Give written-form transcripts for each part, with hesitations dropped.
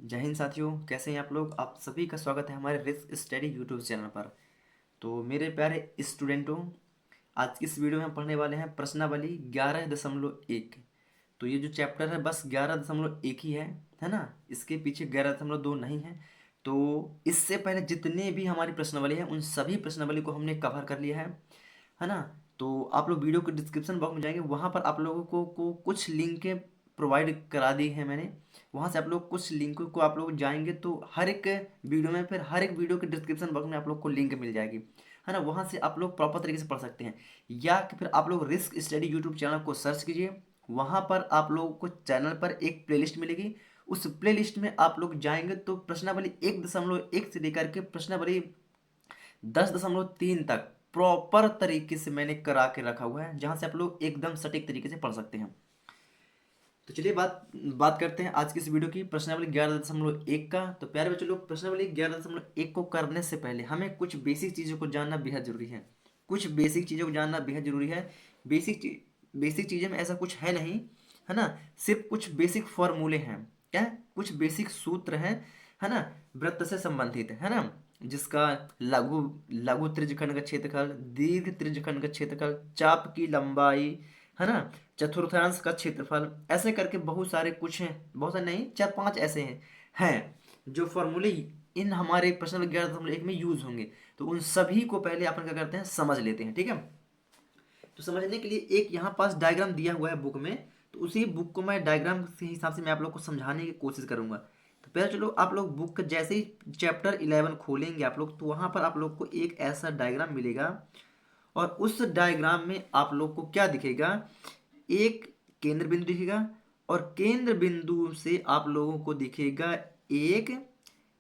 जय हिंद साथियों, कैसे हैं आप लोग। आप सभी का स्वागत है हमारे रिस्क स्टडी यूट्यूब चैनल पर। तो मेरे प्यारे स्टूडेंटों, आज की इस वीडियो में हम पढ़ने वाले हैं प्रश्नावली 11.1। तो ये जो चैप्टर है बस 11.1 ही है ना। इसके पीछे 11.2 नहीं है। तो इससे पहले जितने भी हमारी प्रश्नावली है उन सभी प्रश्नावली को हमने कवर कर लिया है ना। तो आप लोग वीडियो के डिस्क्रिप्शन बॉक्स में जाएंगे, वहाँ पर आप लोगों को कुछ लिंकें प्रोवाइड करा दी है मैंने। वहाँ से आप लोग कुछ लिंक को आप लोग जाएंगे तो हर एक वीडियो में, फिर हर एक वीडियो के डिस्क्रिप्शन बॉक्स में आप लोग को लिंक मिल जाएगी, है ना। वहाँ से आप लोग प्रॉपर तरीके से पढ़ सकते हैं। या कि फिर आप लोग रिस्क स्टडी यूट्यूब चैनल को सर्च कीजिए। वहाँ पर आप लोगों को चैनल पर एक प्लेलिस्ट मिलेगी। उस प्लेलिस्ट में आप लोग जाएंगे तो प्रश्नावली 1.1 से लेकर के प्रश्नावली 10.3 तक प्रॉपर तरीके से मैंने करा के रखा हुआ है, जहाँ से आप लोग एकदम सटीक तरीके से पढ़ सकते हैं। तो चलिए बात बात करते हैं आज की इस वीडियो की प्रश्नावली 11.1 का। तो प्यारे बच्चों लोग, प्रश्नावली 11.1 को करने से पहले हमें कुछ बेसिक चीज़ों को जानना बेहद जरूरी है। कुछ बेसिक चीज़ों को जानना बेहद जरूरी है। बेसिक चीज़ें में ऐसा कुछ है नहीं, है ना। सिर्फ कुछ बेसिक फॉर्मूले हैं। क्या है? कुछ बेसिक सूत्र हैं, है ना। वृत्त से संबंधित है ना। जिसका लघु लघु त्रिज्यखंड का क्षेत्रफल, दीर्घ त्रिज्यखंड का क्षेत्रफल, चाप की लंबाई, है ना, चतुर्थांश का क्षेत्रफल, ऐसे करके बहुत सारे कुछ हैं। बहुत सारे नहीं, 4-5 ऐसे हैं जो फॉर्मूले इन हमारे प्रश्न 11.1 में यूज होंगे। तो उन सभी को पहले अपन क्या करते हैं, समझ लेते हैं, ठीक है। तो समझने के लिए एक यहाँ पास डायग्राम दिया हुआ है बुक में। तो उसी बुक को मैं डायग्राम के हिसाब से मैं आप लोग को समझाने की कोशिश करूंगा। तो पहले चलो, आप लोग बुक जैसे ही चैप्टर 11 खोलेंगे आप लोग, तो वहाँ पर आप लोग को एक ऐसा डायग्राम मिलेगा। और उस डायग्राम में आप लोग को क्या दिखेगा, एक केंद्र बिंदु दिखेगा। और केंद्र बिंदु से आप लोगों को दिखेगा एक,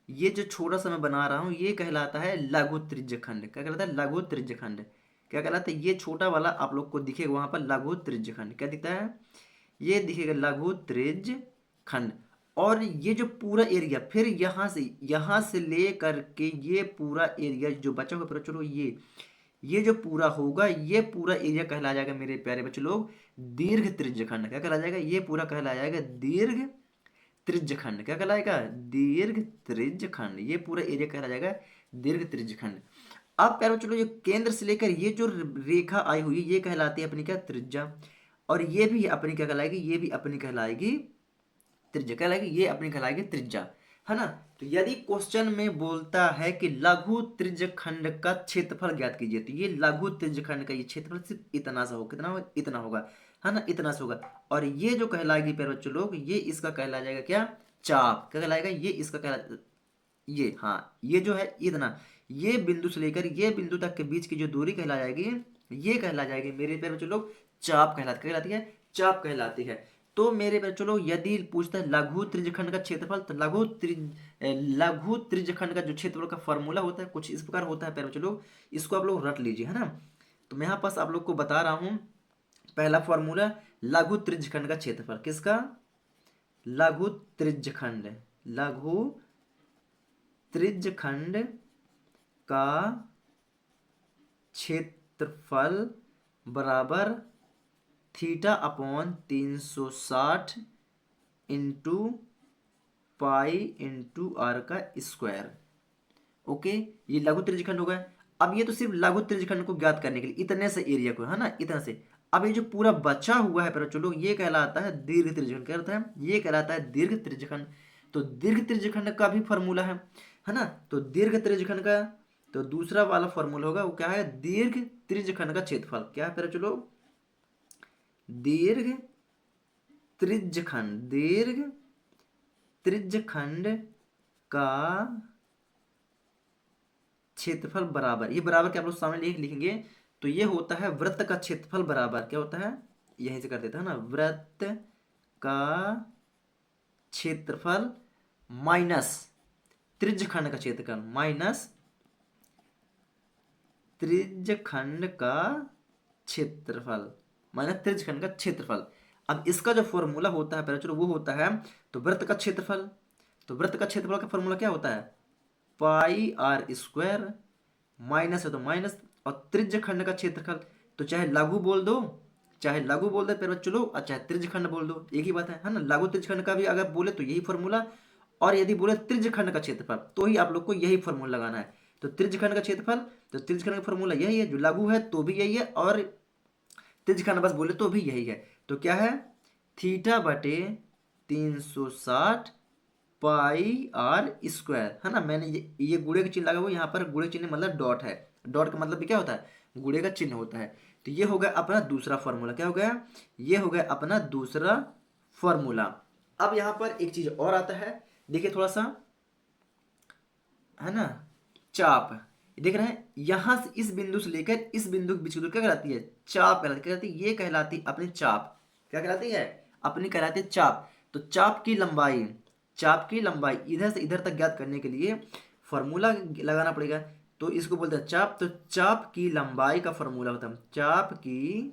ये जो छोटा सा मैं बना रहा हूं ये कहलाता है लघु त्रिज्यखंड। क्या कहलाता है? लघु त्रिज्यखंड। क्या कहलाता है? ये छोटा वाला आप लोग को दिखेगा वहां पर लघु त्रिज्यखंड। क्या दिखता है? ये दिखेगा लघु त्रिज्यखंड। और ये जो पूरा एरिया, फिर यहां से ले करके ये पूरा एरिया जो बचा हुआ, पूरा चलो ये जो पूरा होगा, ये पूरा एरिया कहला जाएगा मेरे प्यारे बच्चे लोग दीर्घ त्रिज्यखंड। क्या कहला जाएगा? ये पूरा कहला जाएगा दीर्घ त्रिज्यखंड। क्या कहलाएगा? दीर्घ त्रिज्यखंड। ये पूरा एरिया कहला जाएगा दीर्घ त्रिज्यखंड। अब प्यारे बच्चों लोग, ये केंद्र से लेकर ये जो रेखा आई हुई है ये कहलाती है अपनी क्या, त्रिज्या। और ये भी अपनी क्या कहलाएगी, ये भी अपनी कहलाएगी त्रिज्या। कहलाएगी ये अपनी कहलाएगी त्रिज्या, है ना। तो यदि क्वेश्चन में बोलता है कि लघु त्रिज्यखंड का क्षेत्रफल ज्ञात कीजिए, तो ये लघु त्रिज्यखंड का ये क्षेत्रफल सिर्फ इतना सा हो, कितना होगा? इतना होगा, है ना, इतना सा होगा। और ये जो कहलाएगी प्यारे बच्चों लोग, ये इसका कहला जाएगा क्या, चाप। क्या कहलाएगा? ये इसका कहला, ये, हाँ, ये जो है इतना, ये बिंदु से लेकर ये बिंदु तक के बीच की जो दूरी कहला जाएगी, ये कहला जाएगी मेरे प्यारे बच्चों लोग चाप। कहलाती है, चाप कहलाती है। तो मेरे बच्चों लोग, यदि पूछता है लघु त्रिज्यखंड का क्षेत्रफल, तो लघु त्रिज्यखंड का जो क्षेत्रफल का फॉर्मूला होता है कुछ इस प्रकार होता है प्यारे बच्चों लोग। इसको आप लोग रट लीजिए, है ना। तो मैं यहाँ पास आप लोग को बता रहा हूँ। पहला फॉर्मूला, लघु त्रिज्यखंड का क्षेत्रफल। किसका? लघु त्रिज्यखंड। लघु त्रिज्यखंड का क्षेत्रफल बराबर theta upon 360 into pi into r का स्क्वायर। ओके, ये लघु त्रिज्यखंड हो गया। अब ये तो सिर्फ लघु त्रिज्यखंड को ज्ञात करने के लिए, इतने से एरिया को, है ना, इतना से। अब ये जो पूरा बचा हुआ है, पर चलो, ये कहलाता है दीर्घ त्रिज्यखंड। क्या कहता है? ये कहलाता है दीर्घ त्रिज्यखंड। तो दीर्घ त्रिज्यखंड का भी फॉर्मूला है ना। तो दीर्घ त्रिज्यखंड का तो दूसरा वाला फॉर्मूला होगा, वो क्या है? दीर्घ त्रिज्यखंड का क्षेत्रफल। क्या है पर चलो? दीर्घ त्रिज्यखंड, दीर्घ त्रिज्यखंड का क्षेत्रफल बराबर, ये बराबर क्या आप लोग सामने लिखेंगे, तो ये होता है वृत्त का क्षेत्रफल बराबर क्या होता है, यहीं से कर देता है ना, वृत्त का क्षेत्रफल माइनस त्रिज्यखंड का क्षेत्रफल, माइनस त्रिज्यखंड का क्षेत्रफल, माइनस त्रिज्यखंड का क्षेत्रफल। अब इसका जो फॉर्मूला होता है पहले चलो, वो होता है तो वृत्त का क्षेत्रफल। तो वृत्त का क्षेत्रफल का फॉर्मूला क्या होता है? पाई आर स्क्वायर, माइनस है तो माइनस, और त्रिज्यखंड का क्षेत्रफल तो चाहे लघु बोल दो, चाहे लघु बोल दे फिर चलो, और चाहे त्रिज्यखंड बोल दो, एक ही बात है ना। लघु त्रिज्यखंड का भी अगर बोले तो यही फॉर्मूला, और यदि बोले त्रिज्यखंड का क्षेत्रफल तो ही आप लोग को यही फॉर्मूला लगाना है। तो त्रिज्यखंड का क्षेत्रफल, तो त्रिज्यखंड का फॉर्मूला यही है, जो लघु है तो भी यही है और त्रिज्यखंड बस बोले तो भी यही है। तो क्या है, थीटा बटे 360 पाई आर स्क्वायर, है ना। मैंने ये गुणे का चिन्ह लगा हुआ, यहाँ पर गुणे चिन्ह मतलब डॉट है। डॉट का मतलब भी क्या होता है, गुणे का चिन्ह होता है। तो ये हो गया अपना दूसरा फॉर्मूला। क्या हो गया, ये हो गया अपना दूसरा फॉर्मूला। अब यहाँ पर एक चीज और आता है, देखिए थोड़ा सा, है ना, चाप। देख रहे हैं, यहां से इस बिंदु से लेकर इस बिंदु के बीच की दूरी क्या कहलाती है, चाप कहलाती है। क्या कहलाती है, ये कहलाती है अपनी चाप। क्या कहलाती है, अपनी कहलाती है चाप। तो चाप की लंबाई, चाप की लंबाई इधर से इधर तक ज्ञात करने के लिए फॉर्मूला लगाना पड़ेगा। तो इसको बोलते हैं चाप। तो चाप की लंबाई का फॉर्मूला होता है, चाप की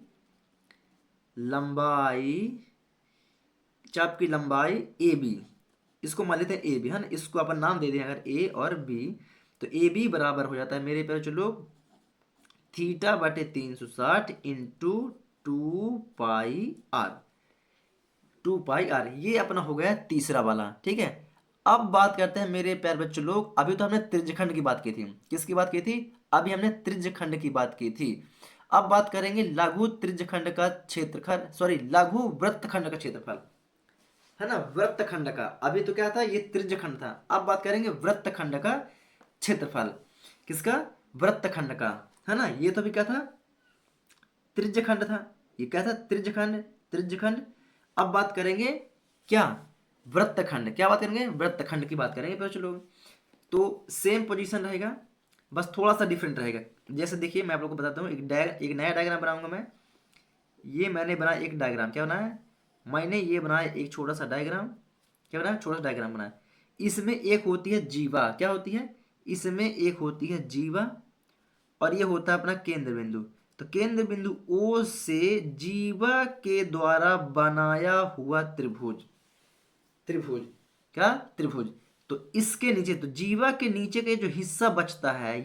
लंबाई, चाप की लंबाई ए बी, इसको मान लेते हैं ए बी, है ना। इसको अपन नाम दे दें अगर ए और बी, तो ए बी बराबर हो जाता है मेरे प्यारे चलो थीटा बटे 360 into 2 pi r, 2 pi r. ये अपना हो गया तीसरा वाला, ठीक है। अब बात करते हैं मेरे प्यारे बच्चों लोग, अभी तो हमने त्रिज्यखंड की बात की थी, किसकी बात की थी, अभी हमने त्रिज्यखंड की बात की थी। अब बात करेंगे लघु त्रिज्यखंड का क्षेत्रफल, सॉरी लघु वृत्तखंड का क्षेत्रफल, है ना, वृत्तखंड का। अभी तो क्या था, ये त्रिज्यखंड था। अब बात करेंगे वृत्तखंड का क्षेत्रफल, किसका, वृत्तखंड का, है ना। ये तो भी क्या था, त्रिज्यखंड था। ये क्या था, त्रिज्यखंड, त्रिज्यखंड। अब बात करेंगे क्या, वृत्तखंड। क्या बात करेंगे, वृत्तखंड की बात करेंगे फिर चलो। तो सेम पोजीशन रहेगा, बस थोड़ा सा डिफरेंट रहेगा। जैसे देखिए मैं आप लोगों को बताता हूँ, एक नया डायग्राम बनाऊंगा मैं। ये मैंने बनाया एक डायग्राम, क्या बनाया, मैंने ये बनाया एक छोटा सा डायग्राम। क्या बनाया, छोटा सा डायग्राम बनाया। इसमें एक होती है जीवा, क्या होती है, इसमें एक होती है जीवा, और ये होता है अपना केंद्र बिंदु। तो केंद्र बिंदु ओ से जीवा के द्वारा बनाया हुआ त्रिभुज, त्रिभुज, क्या, त्रिभुज। तो इसके नीचे, तो जीवा के नीचे के जो हिस्सा बचता है,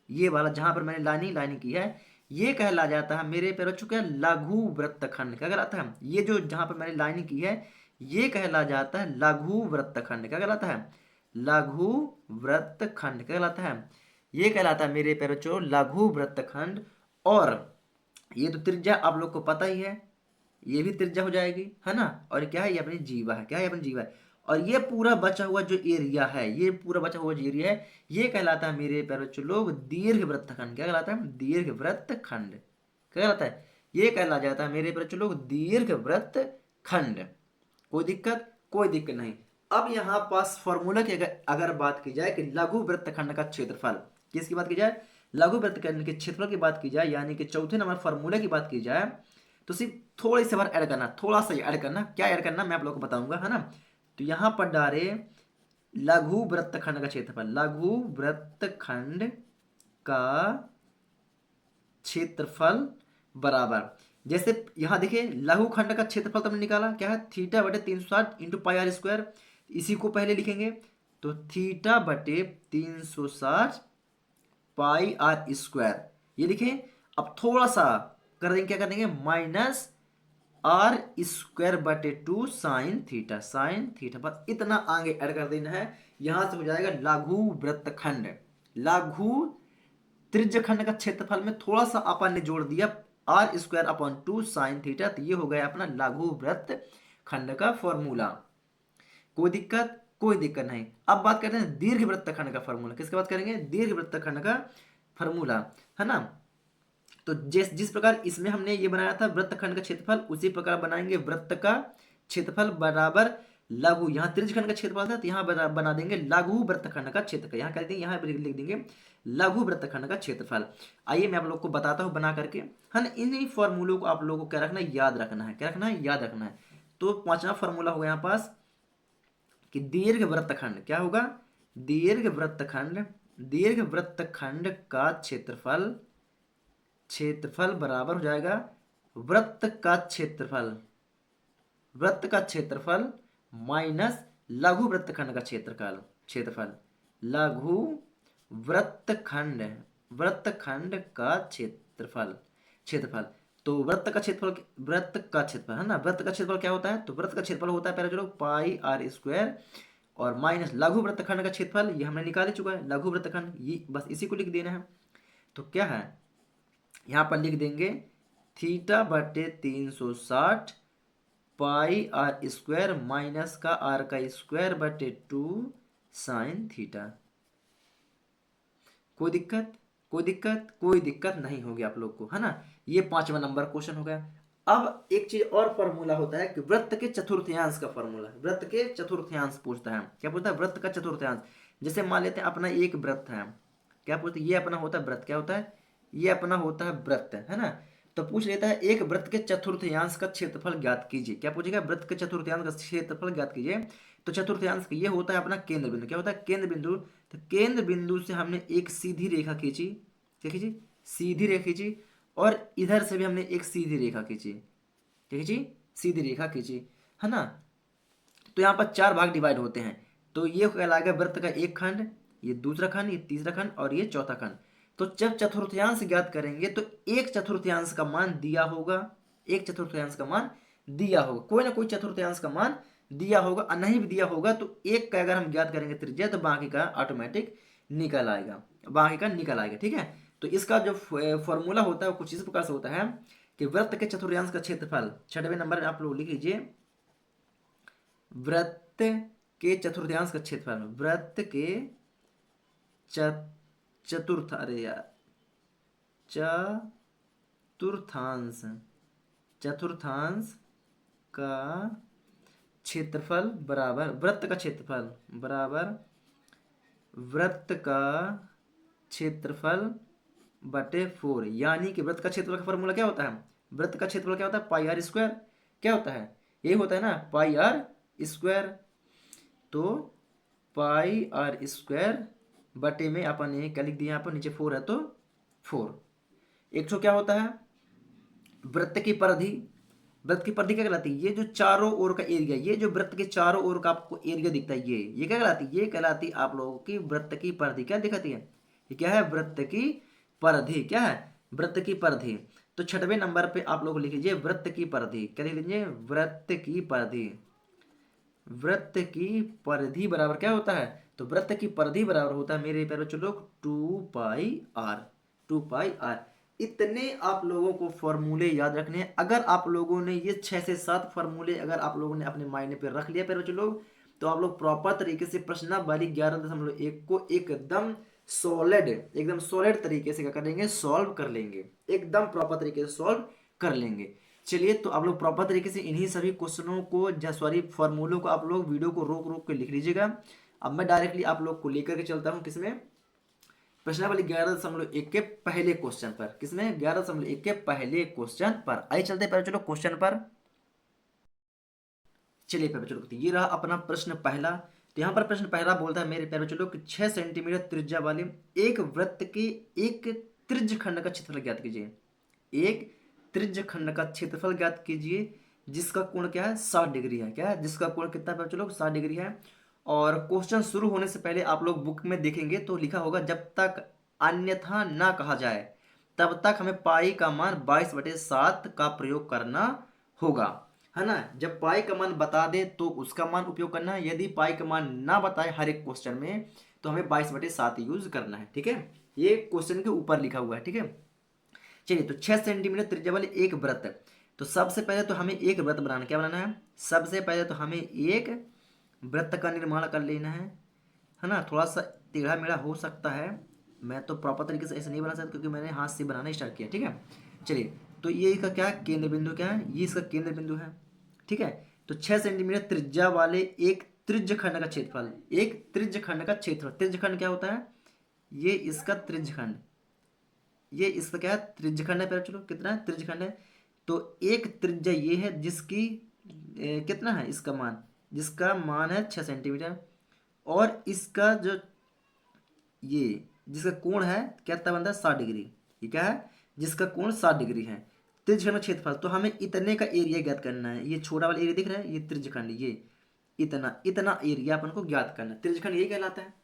ये वाला जहां पर मैंने लाइनिंग लाइनिंग की है, ये कहला जाता है मेरे पैरों चुके लघु वृत्तखंड। क्या कहलाता है, ये जो जहां पर मैंने लाइनिंग की है, ये कहला जाता है लघु वृत्तखंड। क्या कहलाता है, लघु वृत्तखंड। क्या कहलाता है, ये कहलाता है मेरे पैरों चो लघु वृत्तखंड। और ये तो त्रिज्या आप लोग को पता ही है, ये भी त्रिज्या हो जाएगी, है ना। और क्या है, ये अपनी जीवा है। क्या है, अपनी जीवा है। और ये पूरा बचा हुआ जो एरिया है, ये पूरा बचा हुआ जो एरिया है, ये कहलाता है मेरे प्यारे बच्चों लोग दीर्घ वृत्तखंड। क्या कहलाता है, दीर्घ वृत्तखंड। क्या कहलाता है, ये कहला जाता है मेरे प्यारे बच्चों लोग दीर्घ वृत्तखंड। कोई दिक्कत, कोई दिक्कत नहीं। अब यहाँ पास फॉर्मूला की अगर बात की जाए कि लघु वृत्तखंड का क्षेत्रफल, किसकी बात की जाए, लघु वृत्तखंड के क्षेत्रफल की बात की जाए, यानी कि चौथे नंबर फॉर्मूले की बात की जाए, तो सिर्फ थोड़ी सी बार ऐड करना, थोड़ा सा ऐड करना। क्या ऐड करना मैं आप लोग को बताऊंगा, है ना। तो यहां पर डाले लघु वृत्तखंड का क्षेत्रफल, लघु वृत्तखंड का क्षेत्रफल बराबर, जैसे यहां देखिए लघु खंड का क्षेत्रफल तो हमने निकाला, क्या है, थीटा बटे 360 इंटू पाई आर स्क्वायर। इसी को पहले लिखेंगे, तो थीटा बटे 360 पाई आर स्क्वायर, ये लिखें। अब थोड़ा सा कर देंगे, क्या कर देंगे, माइनस आर स्क्वायर बटे 2 साइन थीटा, साइन थीटा, बस इतना आगे ऐड कर देना है। यहां से हो जाएगा लघु वृत्तखंड। लघु त्रिज्यखंड का क्षेत्रफल में थोड़ा सा अपन ने जोड़ दिया r square upon 2 sine theta, तो ये हो गया अपना लघु वृत्तखंड का फॉर्मूला। कोई दिक्कत, कोई दिक्कत नहीं। अब बात करते हैं दीर्घ वृत्तखंड का फॉर्मूला। किसकी बात करेंगे, दीर्घ वृत्तखंड का फॉर्मूला, है ना। तो जिस जिस प्रकार इसमें हमने ये बनाया था वृत्तखंड का क्षेत्रफल, उसी प्रकार बनाएंगे वृत्त का क्षेत्रफल बराबर लघु, यहाँ त्रिज्यखंड का क्षेत्रफल था तो यहाँ बना देंगे लघु वृत्तखंड का क्षेत्रफल। यहाँ कर देंगे, यहाँ लिख देंगे लघु वृत्तखंड का क्षेत्रफल। आइए मैं आप लोग को बताता हूँ बना करके, है ना। इन फॉर्मूलों को आप लोगों को क्या रखना है, याद रखना है। क्या रखना है, याद रखना है। तो पांचवा फॉर्मूला होगा यहाँ पास कि दीर्घ वृत्तखंड, क्या होगा, दीर्घ वृत्तखंड, दीर्घ वृत्तखंड का क्षेत्रफल, क्षेत्रफल बराबर हो जाएगा वृत्त का क्षेत्रफल, वृत्त का क्षेत्रफल माइनस लघु वृत्तखंड का क्षेत्रफल, क्षेत्रफल, लघु वृत्तखंड, वृत्तखंड का क्षेत्रफल, क्षेत्रफल। तो वृत्त का क्षेत्रफल, वृत्त का क्षेत्रफल, है ना, वृत्त का क्षेत्रफल क्या होता है, तो वृत्त का क्षेत्रफल होता है पहले चलो पाई आर स्क्वायर, और माइनस लघु वृत्तखंड का क्षेत्रफल, ये हमने निकाल ही चुका है, लघु वृत्तखंड, ये बस इसी को लिख देना है। तो क्या है, यहाँ पर लिख देंगे थीटा बटे 360 पाई आर स्क्वायर माइनस का आर का स्क्वायर बटे 2 साइन थीटा। कोई दिक्कत, कोई दिक्कत, कोई दिक्कत नहीं होगी आप लोग को, है ना। ये 5वां नंबर क्वेश्चन हो गया। अब एक चीज और फॉर्मूला होता है कि वृत्त के चतुर्थांश का फॉर्मूला, वृत्त के चतुर्थांश पूछता है। क्या पूछता है, वृत्त का चतुर्थांश। जैसे मान लेते हैं अपना एक वृत्त है, क्या पूछते हैं, ये अपना होता है वृत्त, क्या होता है, ये अपना होता है वृत्त, है ना। तो पूछ लेता है एक वृत्त के चतुर्थांश का क्षेत्रफल ज्ञात कीजिए। क्या पूछेगा, वृत्त के चतुर्थांश का क्षेत्रफल ज्ञात कीजिए। तो चतुर्थांश ये होता है अपना केंद्र बिंदु, क्या होता है, केंद्र बिंदु। तो केंद्र बिंदु से हमने एक सीधी रेखा खींची, क्या खींची, सीधी रेखा खींची, और इधर से भी हमने एक सीधी रेखा खींची, क्या खींची, सीधी रेखा खींची, है ना। तो यहाँ पर 4 भाग डिवाइड होते हैं। तो ये कहलाएगा वृत्त का एक खंड, ये दूसरा खंड, ये तीसरा खंड और ये चौथा खंड। तो जब चतुर्थांश ज्ञात करेंगे तो एक चतुर्थांश का मान दिया होगा, एक चतुर्थांश का मान दिया होगा, कोई ना कोई चतुर्थांश का मान दिया होगा, और नहीं भी दिया होगा तो एक का अगर हम ज्ञात करेंगे त्रिज्या तो बाकी का ऑटोमेटिक निकल आएगा, बाकी का निकल आएगा, ठीक है। तो इसका जो फॉर्मूला होता है वो कुछ इस प्रकार से होता है कि वृत्त के चतुर्थांश का क्षेत्रफल, 6वें नंबर आप लोग लिख लीजिए, वृत्त के चतुर्थांश का क्षेत्रफल, वृत्त के चतुर्थ अरे यार चतुर्थांश, चतुर्थांश का क्षेत्रफल बराबर वृत्त का क्षेत्रफल, बराबर वृत्त का क्षेत्रफल बटे 4। यानी कि वृत्त का क्षेत्रफल का फॉर्मूला क्या होता है, वृत्त का क्षेत्रफल क्या होता है, पाई आर स्क्वायर, क्या होता है, यही होता है ना, पाई आर स्क्वायर। तो पाई आर स्क्वायर बटे में अपन ने क्या लिख दिया, यहाँ पर नीचे 4 है तो 4। एक तो क्या होता है वृत्त की परिधि, वृत्त की परिधि क्या कहलाती है, ये जो चारों ओर का एरिया, ये जो वृत्त के चारों ओर का आपको एरिया दिखता है, ये क्या कहलाती है, ये कहलाती आप लोगों की वृत्त की परिधि। क्या दिखाती है, ये क्या है, वृत्त की परिधि, क्या है, वृत्त की परिधि। तो 6वें नंबर पे आप लोग लिख लीजिए वृत्त की परिधि, क्या लिख लीजिए, वृत्त की परिधि। वृत्त की परिधि बराबर क्या होता है, तो वृत्त की परिधि बराबर होता है मेरे प्यारे बच्चों लोग 2 पाई आर, 2 पाई आर। इतने आप लोगों को फॉर्मूले याद रखने हैं। अगर आप लोगों ने ये 6 से 7 फॉर्मूले अगर आप लोगों ने अपने माइंड पे रख लिया प्यारे बच्चों लोग, तो आप लोग प्रॉपर तरीके से प्रश्नावली 11.1 को एकदम सॉलिड, एकदम सॉलिड तरीके से क्या करेंगे, सॉल्व कर लेंगे, एकदम प्रॉपर तरीके से सॉल्व कर लेंगे। चलिए, तो आप लोग प्रॉपर तरीके से इन्हीं सभी क्वेश्चनों को, सॉरी फॉर्मूलों को आप लोग वीडियो को रोक रोक के लिख लीजिएगा। अब मैं डायरेक्टली आप लोग को लेकर के चलता हूं किसमें, प्रश्नावली 11.1 के पहले क्वेश्चन पर, किसमें, 11.1 के पहले क्वेश्चन पर। आइए चलते हैं चलो क्वेश्चन पर। चलिए प्यारे बच्चों, ये रहा अपना प्रश्न पहला। तो यहाँ पर प्रश्न पहला बोलता है मेरे प्यारे बच्चों कि 6 सेंटीमीटर त्रिज्या वाले एक वृत्त के एक त्रिज्य खंड का क्षेत्रफल ज्ञात कीजिए। एक त्रिज्य खंड का क्षेत्रफल ज्ञात कीजिए जिसका कोण क्या है, 60 डिग्री है। क्या है, जिसका कोण कितना है बच्चों लोग, 60 डिग्री है। और क्वेश्चन शुरू होने से पहले आप लोग बुक में देखेंगे तो लिखा होगा जब तक अन्यथा ना कहा जाए तब तक हमें पाई का मान 22/7 का प्रयोग करना होगा, है ना। जब पाई का मान बता दे तो उसका मान उपयोग करना है, यदि पाई का मान ना बताए हर एक क्वेश्चन में तो हमें 22/7 यूज करना है, ठीक है। ये क्वेश्चन के ऊपर लिखा हुआ है, ठीक है। चलिए, तो 6 सेंटीमीटर त्रिज्या वाले एक वृत्त। तो सबसे पहले तो हमें एक वृत्त बनाना, क्या बनाना है, सबसे पहले तो हमें एक वृत्त का निर्माण कर लेना है ना। थोड़ा सा टेढ़ा मेढ़ा हो सकता है, मैं तो प्रॉपर तरीके से ऐसे नहीं बना सकता क्योंकि मैंने हाथ से बनाना स्टार्ट किया, ठीक है। चलिए, तो ये इसका क्या है, केंद्र बिंदु क्या है, ये इसका केंद्र बिंदु है, ठीक है। तो 6 सेंटीमीटर त्रिज्या वाले एक त्रिज्य खंड का क्षेत्रफल, एक त्रिज्य खंड का क्षेत्रफल, त्रिज्य खंड क्या होता है, ये इसका त्रिज्य खंड, ये इसका क्या है, त्रिज्य खंड है। पहले चलो कितना है, त्रिज्य खंड है। तो एक त्रिज्या ये है जिसकी कितना है इसका मान, जिसका मान है 6 सेंटीमीटर, और इसका जो ये जिसका कोण है कितना बनता है, 60 डिग्री। ये क्या है, जिसका कोण 60 डिग्री है। त्रिज्यखंड का क्षेत्रफल, तो हमें इतने का एरिया ज्ञात करना है। ये छोटा वाला एरिया दिख रहा है, ये त्रिज्यखंड, ये इतना इतना एरिया अपन को ज्ञात करना है। त्रिज्यखंड यही कहलाता है,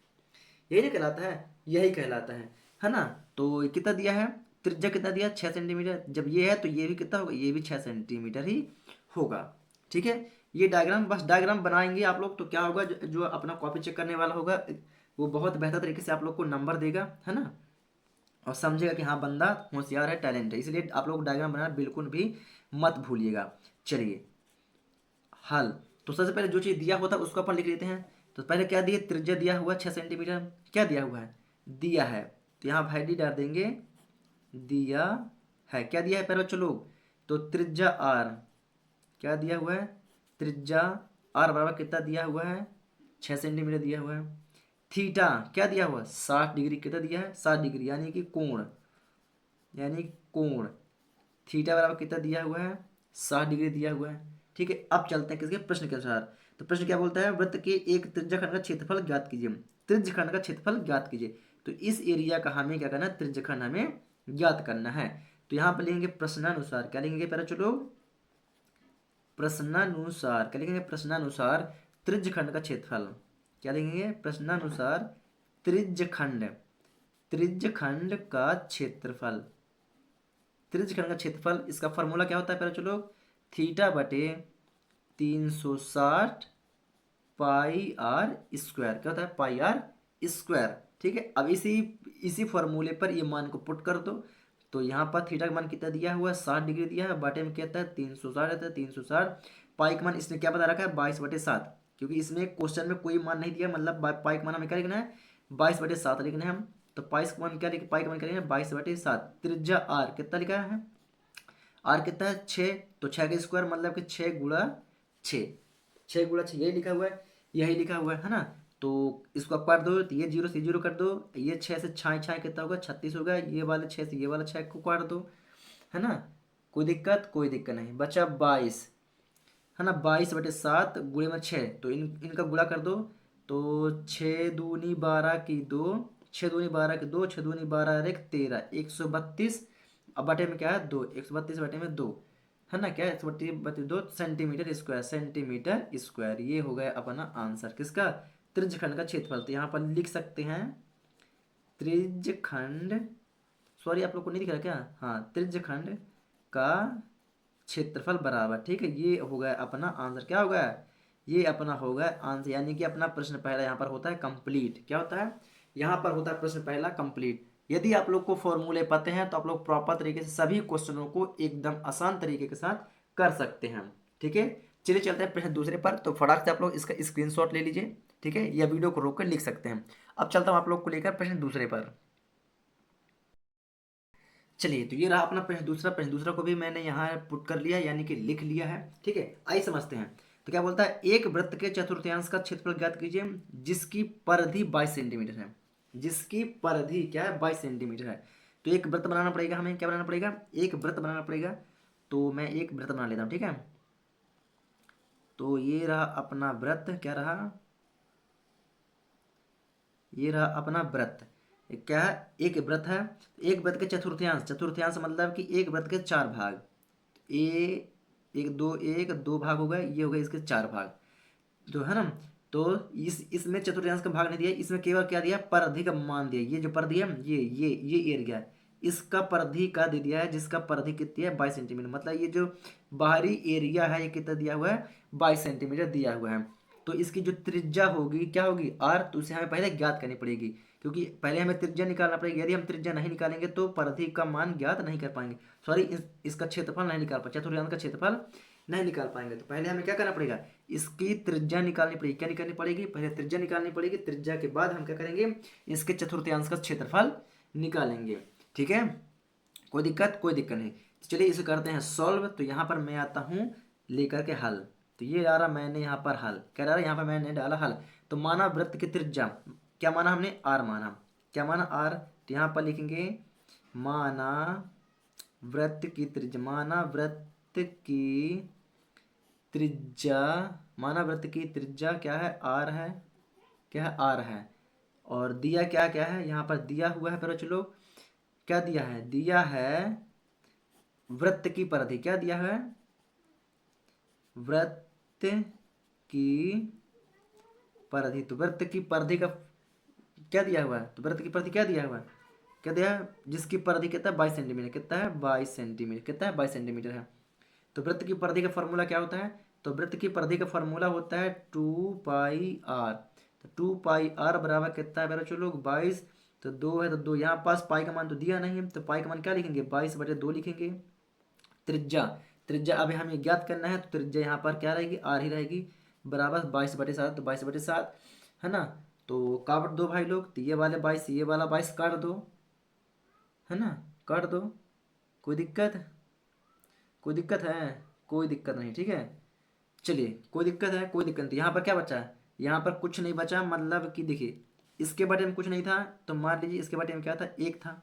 यही नहीं कहलाता है, यही कहलाता है ना। तो ये कितना दिया है, त्रिज्या कितना दिया, 6 सेंटीमीटर। जब ये है तो ये भी कितना होगा, ये भी 6 सेंटीमीटर ही होगा, ठीक है। ये डायग्राम, बस डायग्राम बनाएंगे आप लोग तो क्या होगा, जो अपना कॉपी चेक करने वाला होगा वो बहुत बेहतर तरीके से आप लोग को नंबर देगा, है ना, और समझेगा कि हाँ बंदा होशियार है, टैलेंट है। इसलिए आप लोग डायग्राम बनाना बिल्कुल भी मत भूलिएगा। चलिए, हल। तो सबसे पहले जो चीज़ दिया होता है उसको अपन लिख लेते हैं। तो पहले क्या दिए, त्रिज्या दिया हुआ 6 सेंटीमीटर, क्या दिया हुआ है, दिया है, तो यहाँ भाई डी डाल देंगे, दिया है, क्या दिया है पहले चलो, तो त्रिज्या आर, क्या दिया हुआ है, त्रिज्या आर बराबर कितना दिया हुआ है, 6 सेंटीमीटर दिया हुआ है। थीटा क्या दिया हुआ है, 60 डिग्री, कितना दिया है, 60 डिग्री, यानी कि कोण, यानी कोण, थीटा बराबर कितना दिया हुआ है, 60 डिग्री दिया हुआ है। ठीक है, अब चलते हैं किसके प्रश्न के अनुसार। तो प्रश्न क्या बोलता है, वृत्त के एक त्रिज्याखंड का क्षेत्रफल ज्ञात कीजिए, त्रिज्यखंड का क्षेत्रफल ज्ञात कीजिए। तो इस एरिया का हमें क्या करना है, त्रिज्यखंड हमें ज्ञात करना है। तो यहाँ पर लिखेंगे प्रश्नानुसार, क्या लिखेंगे पहले चलो, प्रश्नानुसार, क्या लिखेंगे, प्रश्नानुसार त्रिज्यखंड का क्षेत्रफल, क्या लिखेंगे, प्रश्नानुसार त्रिज्यखंड, त्रिज्यखंड का क्षेत्रफल, त्रिज्यखंड का क्षेत्रफल, इसका फॉर्मूला क्या होता है पहले चलो, थीटा बटे 360 पाई आर स्क्वायर, क्या होता है, पाई आर स्क्वायर। ठीक है, अब इसी इसी फॉर्मूले पर ये मान को पुट कर दो। तो यहाँ पर थीटा का मान कितना दिया हुआ है, 60 डिग्री दिया है, बटे में क्या आता है, 360 आता है, 360, पाई का मान इसने क्या बता रखा है, 22/7, क्योंकि इसमें क्वेश्चन में कोई मान नहीं दिया, मतलब पाई का मान हमें क्या लिखना है, 22/7 लिखना है हम। तो पाई का मान क्या लिखे, पाई का मान क्या लिखना है, 22/7। त्रिज्या आर कितना लिखा है, आर कितना है, 6, तो 6 का स्क्वायर मतलब कि 6 गुणा 6, 6 गुणा 6 यही लिखा हुआ है, यही लिखा हुआ है ना। तो इसको आप काट दो, तो ये जीरो से जीरो कर दो, ये 6 से छाई छाई कितना होगा, 36 होगा, ये वाले 6 से ये वाला 6 को काट दो, है ना, कोई दिक्कत, कोई दिक्कत नहीं, बचा 22, है ना, 22/7 गुणे में 6, तो इनका गुणा कर दो। तो 6 दूनी 12 की 2, 6 दूनी 12 की 2, 6 दूनी 12 एक 13, 132, अब बटे में क्या है, 2, 132 बटे में 2, है ना, क्या है, 132 बटे 2 सेंटीमीटर स्क्वायर, सेंटीमीटर स्क्वायर। ये हो गया अपना आंसर किसका, त्रिज्यखंड का क्षेत्रफल। तो यहाँ पर लिख सकते हैं त्रिज्यखंड, सॉरी आप लोग को नहीं दिख रहा क्या, हाँ, त्रिज्यखंड का क्षेत्रफल बराबर, ठीक है, ये हो गया अपना आंसर, क्या हो गया, ये अपना हो गया आंसर, यानी कि अपना प्रश्न पहला यहाँ पर होता है कंप्लीट। क्या होता है, यहाँ पर होता है प्रश्न पहला कंप्लीट। यदि आप लोग को फॉर्मूले पते हैं तो आप लोग प्रॉपर तरीके से सभी क्वेश्चनों को एकदम आसान तरीके के साथ कर सकते हैं। ठीक है, चलिए चलते हैं प्रश्न दूसरे पर। तो फटाक से आप लोग इसका स्क्रीनशॉट ले लीजिए, ठीक है, या वीडियो को रोक कर लिख सकते हैं। अब चलता हूँ आप लोग को लेकर प्रश्न दूसरे पर। चलिए, तो ये रहा अपना प्रश्न दूसरा, प्रश्न दूसरा को भी मैंने यहाँ पुट कर लिया, यानी कि लिख लिया है। ठीक है, आइए समझते हैं। तो क्या बोलता है, एक वृत्त के चतुर्थांश का क्षेत्रफल ज्ञात कीजिए जिसकी परिधि 22 सेंटीमीटर है, जिसकी परिधि क्या है, 22 सेंटीमीटर है। तो एक वृत्त बनाना पड़ेगा हमें, क्या बनाना पड़ेगा, एक वृत्त बनाना पड़ेगा। तो मैं एक वृत्त बना लेता हूँ, ठीक है। तो ये रहा अपना वृत्त, क्या रहा, ये रहा अपना वृत्त। क्या है, एक वृत्त है, एक वृत्त के चतुर्थांश, चतुर्थांश मतलब कि एक वृत्त के 4 भाग, ए, एक दो भाग हो गए, ये हो गए इसके 4 भाग, तो है ना। तो इसमें चतुर्थांश का भाग नहीं दिया, इसमें केवल क्या दिया, परिधि का मान दिया, ये जो परिधि है, ये एरिया है, इसका परिधि का दे दिया है, जिसका परिधि कितनी है, 22 सेंटीमीटर, मतलब ये जो बाहरी एरिया है ये कितना दिया हुआ है, 22 सेंटीमीटर दिया हुआ है। तो इसकी जो त्रिज्या होगी क्या होगी, आर, तो उसे हमें पहले ज्ञात करनी पड़ेगी, क्योंकि पहले हमें त्रिज्या निकालना पड़ेगी। यदि हम त्रिज्या नहीं निकालेंगे तो परिधि का मान ज्ञात नहीं कर पाएंगे, सॉरी इसका क्षेत्रफल नहीं निकाल पाएंगे, चतुर्थांश का क्षेत्रफल नहीं निकाल पाएंगे। तो पहले हमें क्या करना पड़ेगा, इसकी त्रिज्या निकालनी पड़ेगी, क्या निकालनी पड़ेगी, पहले त्रिज्या निकालनी पड़ेगी, त्रिज्या के बाद हम क्या करेंगे, इसके चतुर्थांश का क्षेत्रफल निकालेंगे। ठीक है, कोई दिक्कत, कोई दिक्कत नहीं। तो चलिए इसे करते हैं सॉल्व। तो यहाँ पर मैं आता हूँ लेकर के हल। तो ये आ रहा मैंने यहाँ पर हल, क्या रहा, यहाँ पर मैंने डाला हल। तो माना वृत्त की त्रिज्या, क्या माना हमने, आर माना, क्या माना, आर। तो यहाँ पर लिखेंगे माना वृत्त की त्रिज्या, माना वृत्त की त्रिज्या, माना वृत्त की त्रिज्या क्या है, आर है, क्या है, आर है। और दिया क्या क्या है, यहाँ पर दिया हुआ है, पर चलो क्या दिया है, दिया है वृत्त की परिधि, क्या दिया है, वृत्त की परिधि। तो वृत्त की परिधि का क्या दिया हुआ है, तो वृत्त की परिधि क्या दिया हुआ है, क्या दिया है, जिसकी परिधि कितना है, 22 सेंटीमीटर, कितना है, 22 सेंटीमीटर, कितना है, 22 सेंटीमीटर है। तो वृत्त की परिधि का फॉर्मूला क्या होता है, तो वृत्त की परिधि का फॉर्मूला होता है 2 पाई आर। तो 2 पाई आर बराबर कितना है मेरे बच्चों लोग 22। तो 2 है तो 2 यहाँ पास पाई का मान तो दिया नहीं है, तो पाई का मान क्या लिखेंगे 22/2 लिखेंगे। त्रिज्या, त्रिज्या अभी हमें ज्ञात करना है, तो त्रिज्या यहाँ पर क्या रहेगी आर ही रहेगी, बराबर 22/7। तो 22/7 है ना। तो काट दो भाई लोग, तो ये वाले 22 ये वाला 22 काट दो, है ना, काट दो। कोई दिक्कत, कोई दिक्कत है, कोई दिक्कत नहीं, ठीक है। चलिए कोई दिक्कत है, कोई दिक्कत नहीं। यहाँ पर क्या बचा है, यहाँ पर कुछ नहीं बचा, मतलब कि देखिए इसके बारे में कुछ नहीं था, तो मान लीजिए इसके बारे में क्या था, एक था,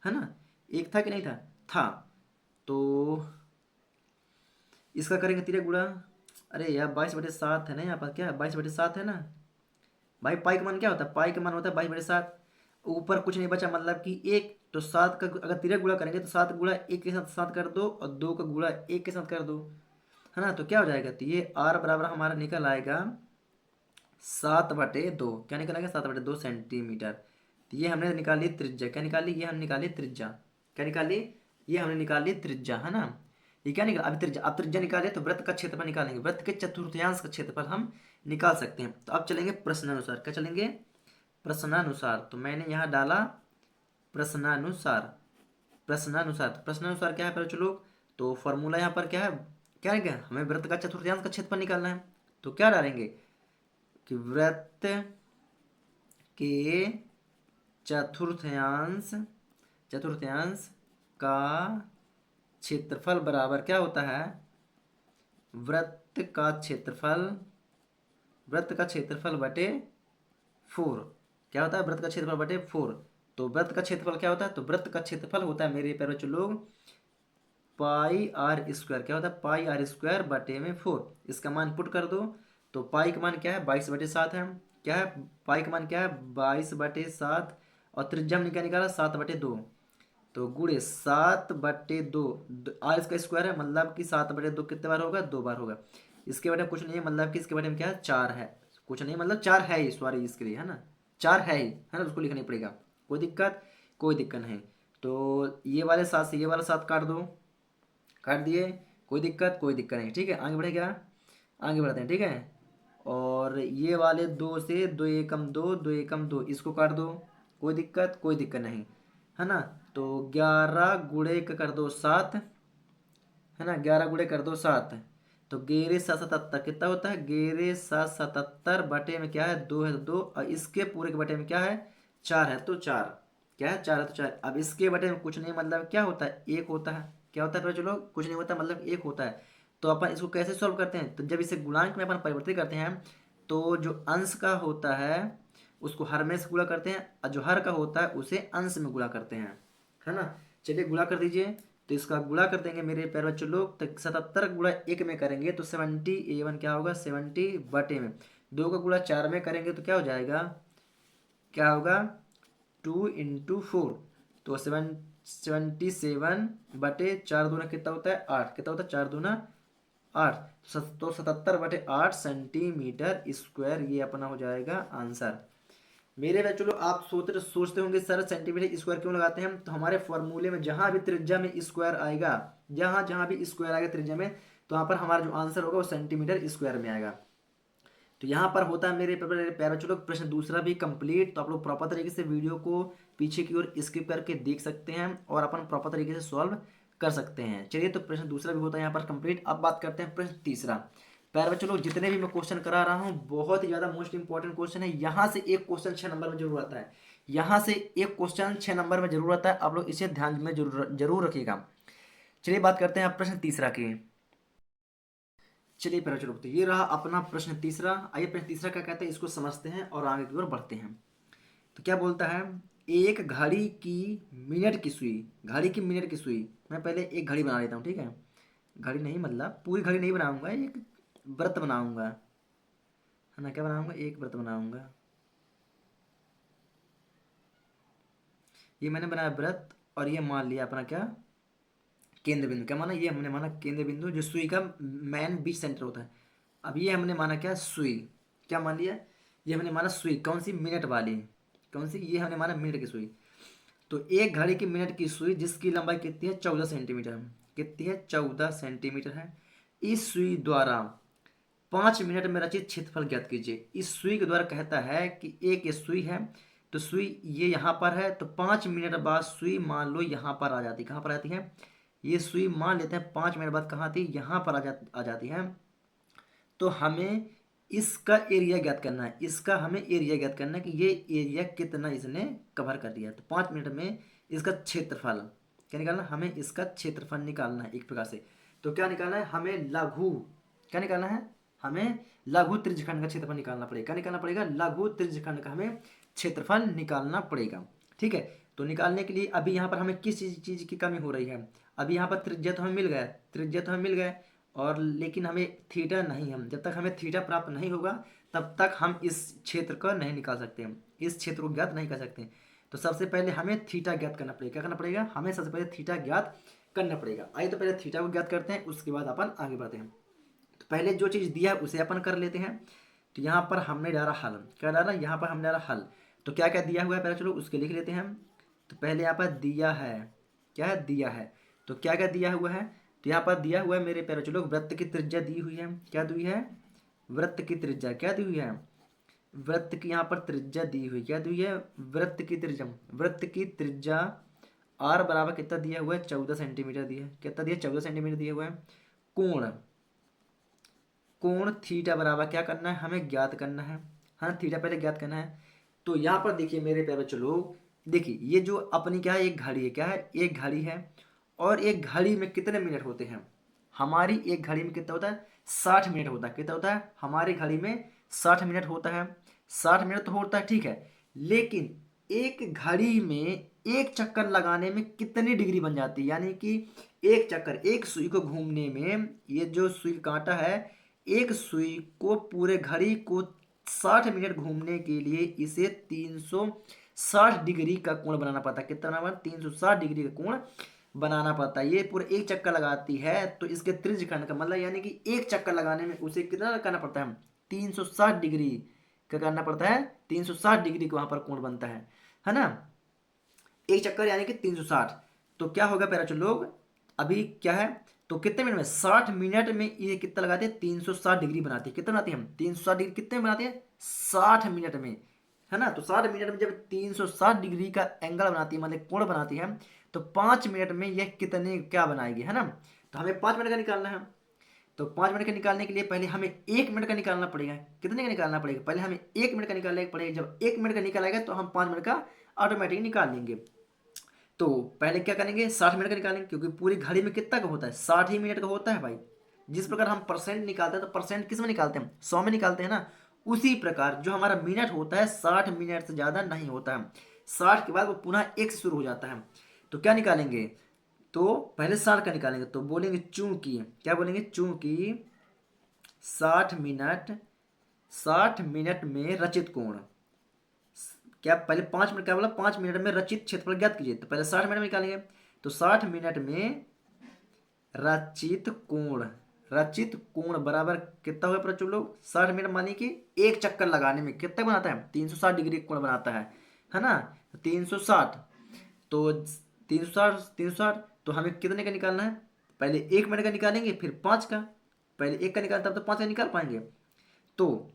है ना, एक था कि नहीं था, था। तो इसका करेंगे तिरे गुणा। अरे यार 22/7 है ना, यहाँ पर क्या 22/7 है ना भाई। पाई का मान क्या होता है, पाई का मान होता है 22/7। ऊपर कुछ नहीं बचा, मतलब कि एक, तो 7 का अगर तिरक गुणा करेंगे तो 7 गुणा 1 के साथ 7 कर दो, और 2 का गुणा 1 के साथ कर दो, है ना। तो क्या हो जाएगा, तो ये आर बराबर हमारा निकल आएगा 7/2। क्या निकल आएगा 7/2 सेंटीमीटर। तो ये हमने निकाली त्रिज्या, क्या निकाली, ये हमने निकाली त्रिज्या, क्या निकाली, ये हमने निकाली त्रिज्या, है ना। ये क्या निकला अभी त्रिज्या, अब त्रिज्या निकाले तो वृत्त का क्षेत्रफल निकालेंगे, वृत्त के चतुर्थांश का क्षेत्रफल हम निकाल सकते हैं। तो अब चलेंगे प्रश्नानुसार, क्या चलेंगे, प्रश्नानुसार। तो मैंने यहाँ डाला प्रश्नानुसार, प्रश्नानुसार। तो प्रश्नानुसार क्या है पर चलो, तो फॉर्मूला यहाँ पर क्या है, क्या है क्या, हमें वृत्त का चतुर्थांश का क्षेत्रफल निकालना है। तो क्या डालेंगे कि वृत्त के चतुर्थांश, चतुर्थांश का क्षेत्रफल बराबर क्या होता है, वृत्त का क्षेत्रफल, वृत्त का क्षेत्रफल बटे 4। क्या होता है, वृत्त का क्षेत्रफल बटे 4। तो वृत्त का क्षेत्रफल क्या होता है, तो वृत्त का क्षेत्रफल होता है मेरे प्यारे बच्चों लोग πr²। क्या होता है πr² बटे में 4। इसका मान पुट कर दो, तो पाई का मान क्या है 22/7 है, क्या है पाई का मान क्या है 22/7, और त्रिज्या हमने क्या निकाला 7/2। तो गुणे 7/2, आर इसका स्क्वायर है, मतलब कि 7/2 कितने बार होगा, 2 बार होगा। इसके बारे में कुछ नहीं है, मतलब कि इसके बारे में क्या है 4 है, कुछ नहीं मतलब 4 है ही, सॉरी इसके लिए, है ना 4 है ही, है ना, उसको लिखना ही पड़ेगा। कोई दिक्कत, कोई दिक्कत नहीं। तो ये वाले 7 से ये वाला 7 काट दो, काट दिए, कोई दिक्कत, कोई दिक्कत नहीं, ठीक है। आगे बढ़े क्या, आगे बढ़ते हैं, ठीक है। और ये वाले 2 से 2 एकम 2, 2 एकम 2, इसको काट दो, कोई दिक्कत, कोई दिक्कत नहीं, है ना। तो 11 गुणे का कर दो 7, है ना, 11 गुणे कर दो 7। तो 11×7 = 77 कितना होता है, 11×7 = 77 बटे में क्या है 2 है तो 2, और इसके पूरे के बटे में क्या है 4 है तो 4, क्या है 4 है तो 4। अब इसके बटे में कुछ नहीं, मतलब क्या होता है 1 होता है, क्या होता है चलो, कुछ नहीं होता मतलब 1 होता है। तो अपन इसको कैसे सॉल्व करते हैं, तो जब इसे गुणांक में अपन परिवर्तित करते हैं, तो जो अंश का होता है उसको हर में से गुणा करते हैं, और जो हर का होता है उसे अंश में गुणा करते हैं, है ना। चलिए गुणा कर दीजिए। तो इसका गुणा कर देंगे मेरे प्यारे बच्चों लोग, तो 77 गुणा 1 में करेंगे तो 70, A1 क्या होगा 70 बटे में 2 का गुणा 4 में करेंगे तो क्या हो जाएगा, क्या होगा 2 × 4। तो 77 बटे 4 दूना कितना होता है 8, कितना होता है 4 दूना 8। तो 77/8 सेंटीमीटर स्क्वायर, ये अपना हो जाएगा आंसर। मेरे बच्चों लोग आप सोचते होंगे सर सेंटीमीटर स्क्वायर क्यों लगाते हैं, तो हमारे फॉर्मूले में जहां भी त्रिज्या में स्क्वायर आएगा, जहां जहां भी स्क्वायर आएगा त्रिज्या में, तो वहां पर हमारा जो आंसर होगा वो सेंटीमीटर स्क्वायर में आएगा। तो यहाँ पर होता है मेरे प्यारे बच्चों लोग प्रश्न दूसरा भी कंप्लीट। तो आप लोग प्रॉपर तरीके से वीडियो को पीछे की ओर स्किप करके देख सकते हैं, और अपन प्रॉपर तरीके से सॉल्व कर सकते हैं। चलिए तो प्रश्न दूसरा भी होता है यहाँ पर कंप्लीट। अब बात करते हैं प्रश्न तीसरा। प्यारे बच्चों लोग जितने भी मैं क्वेश्चन करा रहा हूँ बहुत ही ज्यादा मोस्ट इंपॉर्टेंट क्वेश्चन है। यहाँ से एक क्वेश्चन 6 नंबर में जरूर आता है, यहाँ से एक क्वेश्चन 6 नंबर में जरूर आता है, आप लोग इसे ध्यान में जरूर रखिएगा। चलिए बात करते हैं अब प्रश्न तीसरा की। चलिए पहले चलो, तो ये रहा अपना प्रश्न तीसरा। आइए प्रश्न तीसरा क्या कहते हैं इसको समझते हैं और आगे की ओर बढ़ते हैं। तो क्या बोलता है, एक घड़ी की मिनट की सुई, घड़ी की मिनट की सुई। मैं पहले एक घड़ी बना लेता हूँ, ठीक है। घड़ी नहीं मतलब पूरी घड़ी नहीं बनाऊंगा, एक व्रत बनाऊंगा, है ना, क्या बनाऊंगा एक व्रत बनाऊंगा। ये मैंने बनाया व्रत, और ये मान लिया अपना क्या केंद्र बिंदु। क्या माना, ये हमने माना केंद्र बिंदु जो सुई का मैन बीच सेंटर होता है। अब ये हमने माना क्या सुई, क्या मान लिया, ये हमने माना सुई कौन सी मिनट वाली, कौन सी, ये हमने माना मिनट की सुई। तो एक घड़ी की मिनट की सुई जिसकी लंबाई कितनी है 14 सेंटीमीटर, कितनी है 14 सेंटीमीटर है। इस सुई द्वारा 5 मिनट में रचित क्षेत्रफल ज्ञात कीजिए। इस सुई के द्वारा कहता है कि एक ये सुई है, तो सुई ये यहाँ पर है, तो 5 मिनट बाद सुई मान लो यहाँ पर आ जाती, कहाँ पर आती है, ये सुई मान लेते हैं 5 मिनट बाद कहाँ आती है, यहाँ पर आ जाती है। तो हमें इसका एरिया ज्ञात करना है, इसका हमें एरिया ज्ञात करना है कि ये एरिया कितना इसने कवर कर दिया। तो 5 मिनट में इसका क्षेत्रफल क्या निकालना, हमें इसका क्षेत्रफल निकालना है एक प्रकार से। तो क्या निकालना है, हमें लघु क्या निकालना है, हमें लघु त्रिज्यखंड का क्षेत्रफल निकालना पड़ेगा। क्या निकालना पड़ेगा, लघु त्रिज्यखंड का हमें क्षेत्रफल निकालना पड़ेगा। ठीक है, तो निकालने के लिए अभी यहाँ पर हमें किस चीज़ की कमी हो रही है, अभी यहाँ पर त्रिज्या तो हमें मिल गया, त्रिज्या तो हमें मिल गया, और लेकिन हमें थीटा नहीं, हम जब तक हमें थीटा प्राप्त नहीं होगा तब तक हम इस क्षेत्र को नहीं निकाल सकते, हम इस क्षेत्र को ज्ञात नहीं कर सकते। तो सबसे पहले हमें थीटा ज्ञात करना पड़ेगा। क्या करना पड़ेगा, हमें सबसे पहले थीटा ज्ञात करना पड़ेगा। आइए तो पहले थीटा को ज्ञात करते हैं, उसके बाद अपन आगे बढ़ते हैं। तो पहले जो चीज़ दिया है उसे अपन कर लेते हैं। तो यहाँ पर हमने डाला हल, क्या डाला, यहाँ पर हमने डाला हल। तो क्या क्या दिया हुआ है पहले चलो उसके लिख लेते हैं हम। तो पहले यहाँ पर दिया है, क्या है, दिया है। तो क्या क्या दिया हुआ है, तो यहाँ पर दिया हुआ है मेरे प्यारे चलो वृत्त की त्रिज्या दी हुई है, क्या दी हुई है, वृत्त की त्रिज्या क्या दी हुई है, वृत्त की यहाँ पर त्रिज्या दी हुई, क्या दी हुई है, वृत्त की त्रिज्या, वृत्त की त्रिज्या आर बराबर कितना दिया हुआ है, 14 सेंटीमीटर दिया है, कितना दिया, 14 सेंटीमीटर दिया हुआ है। कोण, कोण थीटा बराबर क्या करना है, हमें ज्ञात करना है, हाँ थीटा पहले ज्ञात करना है। तो यहाँ पर देखिए मेरे प्यारे चलो, देखिए ये जो अपनी क्या है, एक घड़ी है, क्या है, एक घड़ी है, और एक घड़ी में कितने मिनट होते हैं, हमारी एक घड़ी में कितना होता है, 60 मिनट होता है। कितना होता है, हमारी घड़ी में 60 मिनट होता है, 60 मिनट तो होता है, ठीक है। लेकिन एक घड़ी में एक चक्कर लगाने में कितनी डिग्री बन जाती है, यानी कि एक चक्कर, एक सुई को घूमने में, ये जो सुई कांटा है, एक सुई को पूरे घड़ी को 60 मिनट घूमने के लिए इसे 360 डिग्री का कोण बनाना पड़ता है। कितना बनाना, 360 डिग्री का कोण बनाना पड़ता है। ये पूरे एक चक्कर लगाती है, तो इसके त्रिज्यखंड का मतलब यानी कि एक चक्कर लगाने में उसे कितना करना पड़ता है, 360 डिग्री का करना पड़ता है, 360 डिग्री का वहां पर कोण बनता है ना, एक चक्कर यानी कि 360। तो क्या होगा पैरा लोग, अभी क्या है, तो कितने मिनट में, 60 मिनट में ये कितना लगाते हैं, 360 डिग्री बनाती है। कितना बनाती है हम, 360 डिग्री कितने में बनाते हैं, 60 मिनट में, है ना। तो 60 मिनट में जब 360 डिग्री का एंगल बनाती है, मतलब कोण बनाती है, तो 5 मिनट में यह कितने क्या बनाएगी, है ना। तो हमें 5 मिनट का निकालना है। तो 5 मिनट का निकालने के लिए पहले हमें 1 मिनट का निकालना पड़ेगा। कितने का निकालना पड़ेगा, पहले हमें 1 मिनट का निकालना पड़ेगा। जब 1 मिनट का निकालेगा तो हम 5 मिनट का ऑटोमेटिक निकाल लेंगे। तो पहले क्या करेंगे, 60 मिनट का निकालेंगे, क्योंकि पूरी घड़ी में कितना का होता है, 60 ही मिनट का होता है भाई। जिस प्रकार हम परसेंट निकालते हैं, तो परसेंट किस में निकालते हैं, 100 में निकालते हैं ना। उसी प्रकार जो हमारा मिनट होता है 60 मिनट से ज़्यादा नहीं होता है, 60 के बाद वो पुनः एक से शुरू हो जाता है। तो क्या निकालेंगे, तो पहले 60 का निकालेंगे, तो बोलेंगे चूंकि, क्या बोलेंगे, चूंकि 60 मिनट में रचित कोण, क्या पहले 5 मिनट, क्या बोला, 5 मिनट में रचित क्षेत्रफल ज्ञात कीजिए। तो पहले 60 मिनट में निकालेंगे, तो 60 मिनट में रचित कोण, रचित कोण बराबर कितना होगा बच्चों लोग, 60 मिनट मानिए कि एक चक्कर लगाने में कितना बनाता है, 360 डिग्री कोण बनाता है ना। 360, तो 360 तो हमें कितने का निकालना है, पहले 1 मिनट का निकालेंगे, फिर 5 का, पहले 1 का निकालता तब तो 5 का निकाल पाएंगे। तो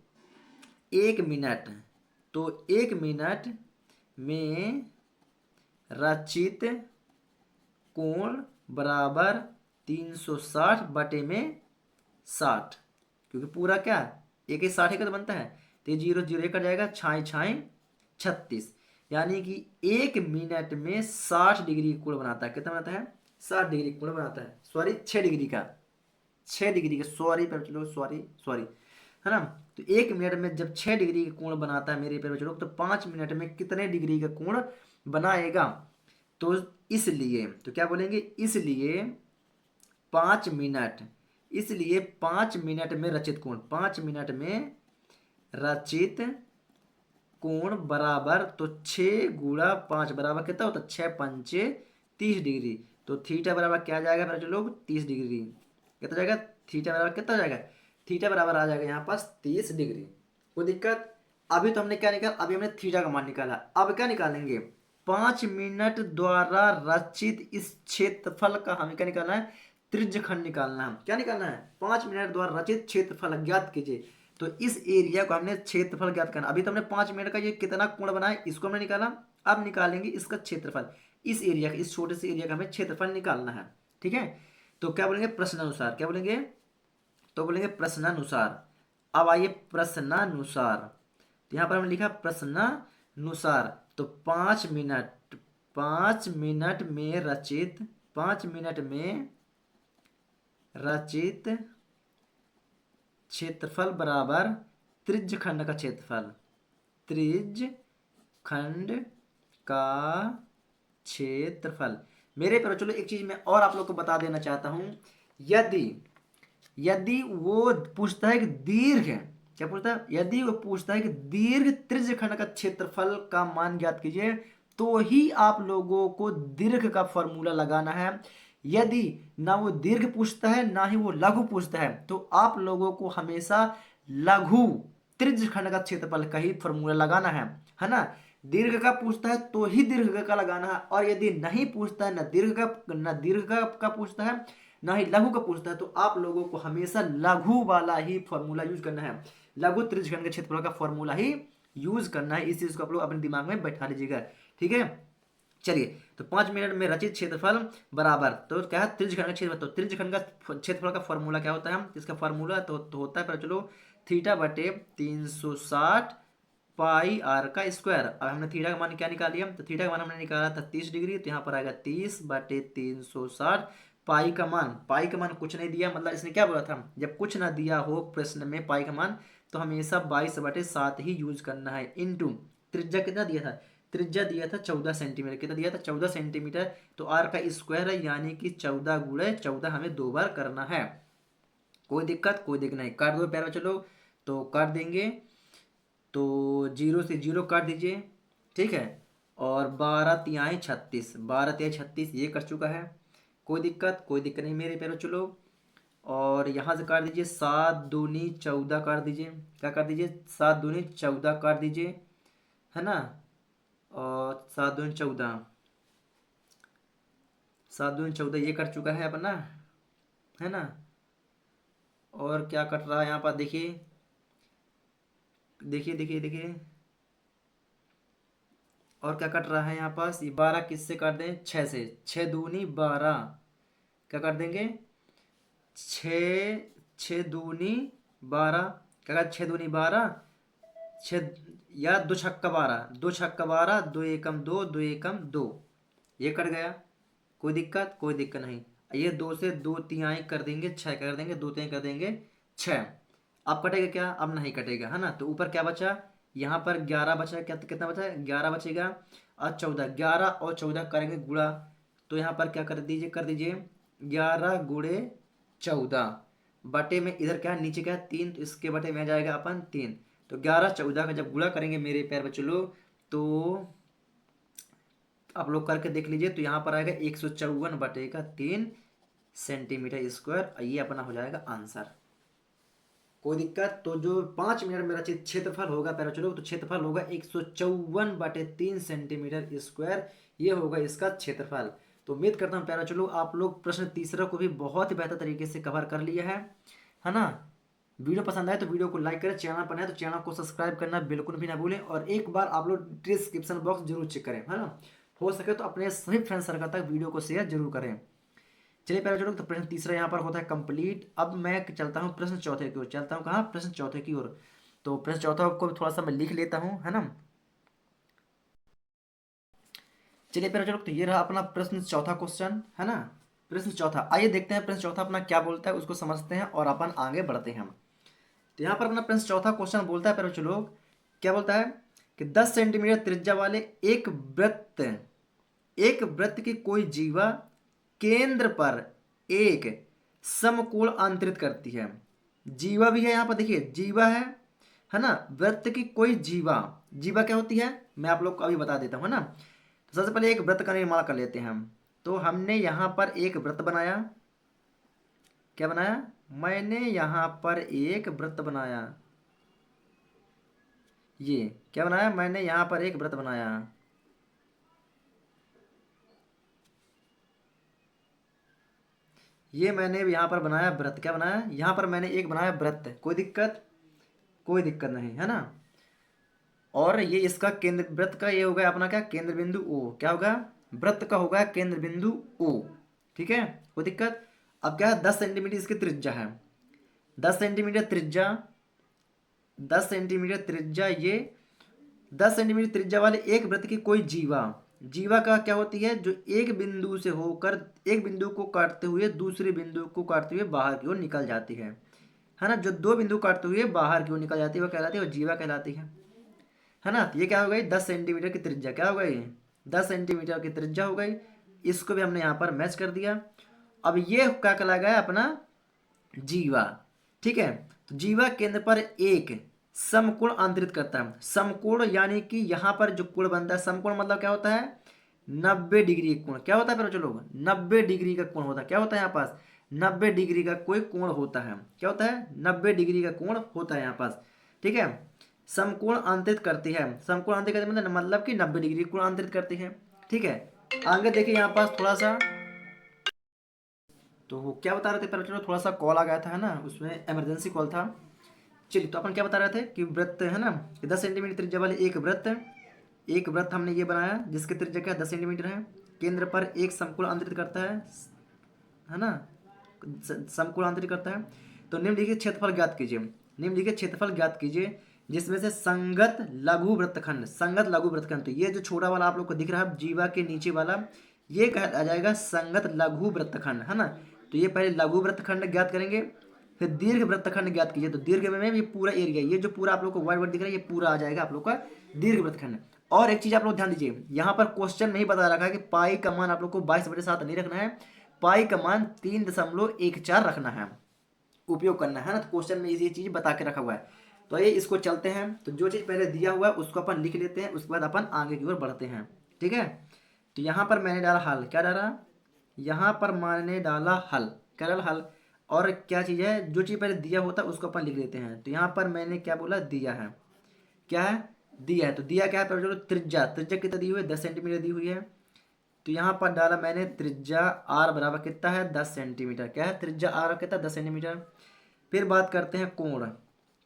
1 मिनट, तो 1 मिनट में रचित कोण बराबर 360 बटे में 60, क्योंकि पूरा क्या एक ही 60 का तो बनता है, तो 0 0 कट जाएगा, छाई छाई 36, यानी कि 1 मिनट में 60 डिग्री कोण बनाता है। कितना बनाता है, 60 डिग्री कोण बनाता है, सॉरी 6 डिग्री का, 6 डिग्री का, सॉरी पर चलो, सॉरी है ना। तो 1 मिनट में जब 6 डिग्री का कोण बनाता है मेरे प्यारे बच्चों, तो 5 मिनट में कितने डिग्री का कोण बनाएगा। तो इसलिए, तो क्या बोलेंगे, इसलिए 5 मिनट, इसलिए 5 मिनट में रचित कोण, 5 मिनट में रचित कोण बराबर, तो 6 गुणा 5 बराबर कितना होता है, 6 पंचे 30 डिग्री। तो थीटा बराबर क्या आ जाएगा बच्चों लोग, 30 डिग्री। कितना जाएगा, थीटा बराबर कितना हो जाएगा, थीटा बराबर आ जाएगा यहाँ पास 30 डिग्री। कोई दिक्कत, अभी तो हमने क्या निकाला, अभी हमने थीटा का मान निकाला, अब क्या निकालेंगे, 5 मिनट द्वारा रचित इस क्षेत्रफल का हमें क्या निकालना है, त्रिज्यखंड निकालना है। क्या निकालना है? 5 मिनट द्वारा रचित क्षेत्रफल ज्ञात कीजिए। तो इस एरिया को हमने क्षेत्रफल ज्ञात करना। अभी तो हमने 5 मिनट का ये कितना कोण बनाया इसको हमने निकाला। अब निकालेंगे इसका क्षेत्रफल। इस एरिया का, इस छोटे से एरिया का हमें क्षेत्रफल निकालना है। ठीक है, तो क्या बोलेंगे? प्रश्नानुसार। क्या बोलेंगे? तो बोलेंगे प्रश्नानुसार। अब आइए प्रश्नानुसार, तो यहाँ पर हमने लिखा प्रश्नानुसार। तो 5 मिनट, 5 मिनट में रचित, 5 मिनट में रचित क्षेत्रफल बराबर त्रिज्यखंड का क्षेत्रफल, त्रिज्यखंड का क्षेत्रफल। मेरे पर चलो एक चीज मैं और आप लोग को बता देना चाहता हूं। यदि यदि वो पूछता है कि दीर्घ, क्या पूछता है? यदि वो पूछता है कि दीर्घ त्रिज्यखंड का क्षेत्रफल का मान ज्ञात कीजिए, तो ही आप लोगों को दीर्घ का फॉर्मूला लगाना है। यदि ना वो दीर्घ पूछता है ना ही वो लघु पूछता है, तो आप लोगों को हमेशा लघु त्रिज्यखंड का क्षेत्रफल का ही फॉर्मूला लगाना है ना। दीर्घ का पूछता है तो ही दीर्घ का लगाना है, और यदि नहीं पूछता है, ना दीर्घ का पूछता है ना ही लघु का पूछता है, तो आप लोगों को हमेशा लघु वाला ही फॉर्मूला यूज करना है। लघु त्रिज्यखंड के क्षेत्रफल का फॉर्मूला ही यूज करना है। इस चीज को आप लोग अपने दिमाग में बैठा लीजिएगा। ठीक है, चलिए। तो 5 मिनट में रचित क्षेत्रफल बराबर, तो क्या है? त्रिज्यखंड का क्षेत्रफल। तो त्रिज्यखंड का क्षेत्रफल का फॉर्मूला क्या होता है? इसका फॉर्मूला तो होता है, पर चलो, थीटा बटे 360 पाई आर का स्क्वायर। अब हमने थीटा का मान क्या निकाल लिया? तो थीटा का मान हमने निकाला था 30 डिग्री, तो यहाँ पर आएगा 30/360। पाई का मान कुछ नहीं दिया, मतलब इसने क्या बोला था? जब कुछ ना दिया हो प्रश्न में पाई का मान, तो हमेशा 22/7 ही यूज करना है। इनटू त्रिज्या कितना दिया था? त्रिज्या दिया था 14 सेंटीमीटर। कितना दिया था? 14 सेंटीमीटर। तो आर का स्क्वायर है, यानी कि 14 × 14 हमें 2 बार करना है। कोई दिक्कत? कोई दिक्कत नहीं, काट दो प्यारा। चलो, तो काट देंगे। तो 0 से 0 काट दीजिए। ठीक है, और 12×3=36, 12×3=36 ये कर चुका है। कोई दिक्कत? कोई दिक्कत नहीं मेरे प्यारो। चलो, और यहाँ से काट दीजिए। 7×2=14 काट दीजिए। क्या काट दीजिए? 7×2=14 काट दीजिए, है ना। और 7×2=14, 7×2=14 ये कट चुका है अपना, है ना। और क्या कट रहा है यहाँ पर? देखिए देखिए देखिए देखिए, और क्या कट रहा है यहाँ पास? ये 12 किससे काट दें? 6 से। 6×2=12। क्या कर देंगे? 6×6=12। क्या कहा? 6×2=12। छः, या 2×6=12, 2×6=12, 2×1=2, 2×1=2, ये कट गया। कोई दिक्कत? कोई दिक्कत नहीं। ये 2 से 2×3 कर देंगे 6, कर देंगे 2×3 कर देंगे 6। अब कटेगा क्या? अब नहीं कटेगा, है ना। तो ऊपर क्या बचा? यहाँ पर 11 बचा। क्या कितना बचा? 11 बचेगा। और 14, 11 और 14 करेंगे गुणा। तो यहाँ पर क्या कर दीजिए 11×14 बटे में, इधर क्या है? नीचे क्या है? 3, तो इसके बटे में आ जाएगा अपन 3। तो 11×14 का जब गुणा करेंगे मेरे प्यारे बच्चों लोग, तो आप लोग करके देख लीजिए। तो यहाँ पर आएगा 154/3 सेंटीमीटर स्क्वायर। ये अपना हो जाएगा आंसर। कोई दिक्कत? तो जो 5 मिनट में रचित क्षेत्रफल होगा प्यारे बच्चों लोग, तो क्षेत्रफल होगा 154/3 सेंटीमीटर स्क्वायर। ये होगा इसका क्षेत्रफल। तो उम्मीद करता हूँ प्यारे बच्चों लोग आप लोग प्रश्न तीसरा को भी बहुत ही बेहतर तरीके से कवर कर लिया है ना। वीडियो पसंद आए तो वीडियो को लाइक करें, चैनल पर नए तो चैनल को सब्सक्राइब करना बिल्कुल भी ना भूलें, और एक बार आप लोग डिस्क्रिप्शन बॉक्स जरूर चेक करें, है ना। हो सके तो अपने सभी फ्रेंड सर्कल तक वीडियो को शेयर जरूर करें। चलिए प्यारे बच्चों, तो प्रश्न तीसरा यहाँ पर होता है कंप्लीट। अब मैं चलता हूँ प्रश्न चौथे की ओर। चलता हूँ कहाँ? प्रश्न चौथे की ओर। तो प्रश्न चौथा को थोड़ा सा मैं लिख लेता हूँ, है ना। चलिए प्यारे बच्चों, तो ये रहा अपना प्रश्न चौथा क्वेश्चन, है ना। प्रश्न चौथा, आइए देखते हैं प्रश्न चौथा अपना क्या बोलता है, उसको समझते हैं और अपन आगे बढ़ते हैं। तो यहाँ पर अपना प्रश्न चौथा क्वेश्चन बोलता है प्यारे बच्चों लोग, क्या बोलता है कि 10 सेंटीमीटर त्रिज्या वाले एक वृत्त की कोई जीवा केंद्र पर एक समकोण अंतरित करती है। जीवा भी है यहाँ पर, देखिए जीवा है ना। वृत्त की कोई जीवा, जीवा क्या होती है मैं आप लोग को अभी बता देता हूँ, है ना। तो सबसे पहले एक वृत्त का निर्माण कर लेते हैं हम। तो हमने यहाँ पर एक वृत्त बनाया। क्या बनाया? मैंने यहाँ पर एक वृत्त बनाया। ये क्या बनाया? मैंने यहाँ पर एक वृत्त बनाया। ये मैंने यहाँ पर बनाया व्रत, क्या बनाया, यहाँ पर मैंने एक बनाया व्रत, कोई दिक्कत, कोई दिक्कत नहीं है ना। और ये इसका केंद्र, वृत्त का ये होगा अपना क्या, केंद्र बिंदु ओ, क्या होगा, वृत्त का होगा केंद्र बिंदु ओ। ठीक है, कोई दिक्कत। अब क्या है, 10 सेंटीमीटर इसकी त्रिज्या है, 10 सेंटीमीटर त्रिज्या, 10 सेंटीमीटर त्रिज्या, ये 10 सेंटीमीटर त्रिज्या वाले एक वृत्त की कोई जीवा, जीवा का क्या होती है, जो एक बिंदु से होकर, एक बिंदु को काटते हुए दूसरे बिंदु को काटते हुए बाहर की ओर निकल जाती है ना। जो दो बिंदु काटते हुए बाहर की ओर निकल जाती है वो कहलाती है, वो जीवा कहलाती है ना। तो ये क्या हो गई, 10 सेंटीमीटर की त्रिज्या, क्या हो गई, 10 सेंटीमीटर की त्रिज्या हो गई। इसको भी हमने यहाँ पर मैच कर दिया। अब ये क्या कहलाएगा, अपना जीवा। ठीक है, तो जीवा केंद्र पर एक समकोण अंतरित करता है। समकोण यानी कि यहाँ पर जो कोण बनता है, समकोण मतलब क्या होता है, 90 डिग्री का कोण, क्या होता है फिर चलो, 90 डिग्री का कोण होता है, क्या होता है यहाँ पास, 90 डिग्री का कोई कोण होता है, क्या होता है, 90 डिग्री का कोण होता है यहाँ पास। ठीक है, समकोण अंतरित करती है, समकोण अंतरित करती है मतलब कि 90 डिग्री कोण अंतरित करती है। ठीक है, आगे देखिए यहाँ पास थोड़ा सा, तो वो क्या बता रहे थे पहले, चलो थोड़ा सा कॉल आ गया था, है ना, उसमें इमरजेंसी कॉल था। चलिए, तो अपन क्या बता रहे थे कि वृत्त है ना, 10 सेंटीमीटर त्रिज्या वाले एक वृत्त, एक वृत्त हमने ये बनाया जिसकी त्रिज्या क्या 10 सेंटीमीटर है, केंद्र पर एक समकोण अंतरित करता है ना, समकोण अंतरित करता है। तो निम्नलिखित क्षेत्रफल ज्ञात कीजिए, निम्नलिखित क्षेत्रफल ज्ञात कीजिए जिसमें से संगत लघु वृत्तखंड, संगत लघु वृत्तखंड, तो ये जो छोटा वाला आप लोग को दिख रहा है जीवा के नीचे वाला, ये कहा जाएगा संगत लघु वृत्तखंड, है ना। तो ये पहले लघु वृत्तखंड ज्ञात करेंगे, फिर दीर्घ वृत्तखंड ज्ञात कीजिए। तो दीर्घ में ये पूरा एरिया, ये जो पूरा आप लोग को व्हाइट वर्ड दिख रहा है, ये पूरा आ जाएगा आप लोग का दीर्घ वृत्तखंड। और एक चीज आप लोग ध्यान दीजिए, यहाँ पर क्वेश्चन में ही बता रखा है कि पाई का मान आप लोग को 22/7 नहीं रखना है, पाई का मान 3.14 रखना है, उपयोग करना है ना। तो क्वेश्चन में ये चीज बता के रखा हुआ है। तो ये इसको चलते हैं, तो जो चीज पहले दिया हुआ है उसको अपन लिख लेते हैं, उसके बाद अपन आगे की ओर बढ़ते हैं। ठीक है, तो यहाँ पर मैंने डाला हल, क्या डाला, यहाँ पर मैंने डाला हल, क्या डाला हल। और क्या चीज़ है, जो चीज़ पहले दिया होता है उसको अपन लिख लेते हैं। तो यहाँ पर मैंने क्या बोला, दिया है, क्या है, दिया है। तो दिया क्या है, पहले चलो त्रिज्या, त्रिज्या कितना दी हुई है, 10 सेंटीमीटर दी हुई है। तो यहाँ पर डाला मैंने त्रिज्या आर बराबर कितना है, 10 सेंटीमीटर, क्या है त्रिज्या आर कितना, 10 सेंटीमीटर। फिर बात करते हैं कोण,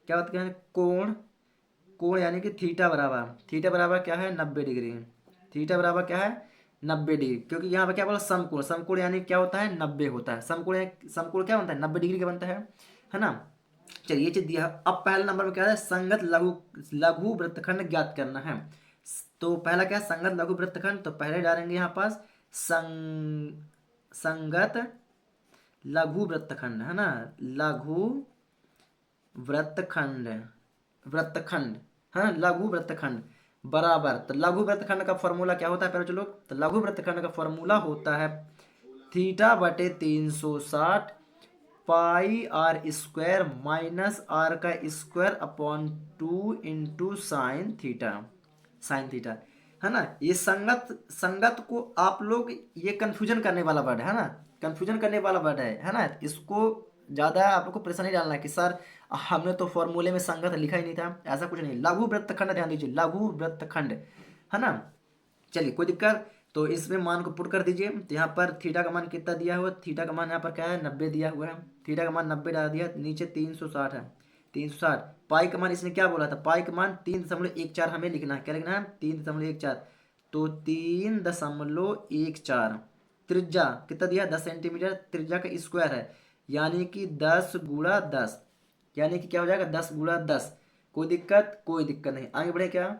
क्या बात करें, कोण, कोण यानी कि थीटा बराबर, थीटा बराबर क्या है, 90 डिग्री, थीटा बराबर क्या है, 90 डिग्री। क्योंकि यहाँ पर क्या बोला, समकोण, समकोण यानी क्या होता है, 90 होता है, समकोण, समकोण क्या बनता है, 90 डिग्री का बनता है ना। चलिए ये चीज दिया है। अब पहले नंबर में क्या है, संगत लघु, लघु वृत्तखंड ज्ञात करना है। तो पहला क्या है, संगत लघु वृत्तखंड, तो पहले डालेंगे यहाँ पास संगत लघु वृत्तखंड, है ना, लघु वृत्तखंड, वृत्तखंड, है ना, लघु वृत्तखंड बराबर। तो लघु वृत्तखंड का फॉर्मूला क्या होता है पहले चलो, तो लघु वृत्तखंड का फॉर्मूला होता है थीटा बटे 360 पाई आर स्क्वायर माइनस आर का square upon 2 sine theta, sine theta, है ना। ये संगत, संगत को आप लोग ये कंफ्यूजन करने वाला वर्ड है ना, कंफ्यूजन करने वाला वर्ड है ना। इसको ज़्यादा आप लोग को प्रेशर नहीं डालना है कि सर हमने तो फॉर्मूले में संगत लिखा ही नहीं था, ऐसा कुछ नहीं। लघु वृत्तखंड ध्यान दीजिए, लघु वृत्तखंड, है ना। चलिए कोई दिक्कत, तो इसमें मान को पुट कर दीजिए। तो यहाँ पर थीटा का मान कितना दिया हुआ है, थीटा का मान यहाँ पर क्या है, 90 दिया हुआ है, थीटा का मान 90 डाल दिया, नीचे 360 है, 360। पाई का मान इसने क्या बोला था, पाई का मान 3.14 हमें लिखना है, क्या लिखना है, 3.14। तो 3.14, त्रिज्या कितना दिया, 10 सेंटीमीटर, त्रिज्या का स्क्वायर है, यानी कि 10 × 10, यानी कि क्या हो जाएगा, 10 × 10। कोई दिक्कत, कोई दिक्कत नहीं, आगे बढ़े क्या,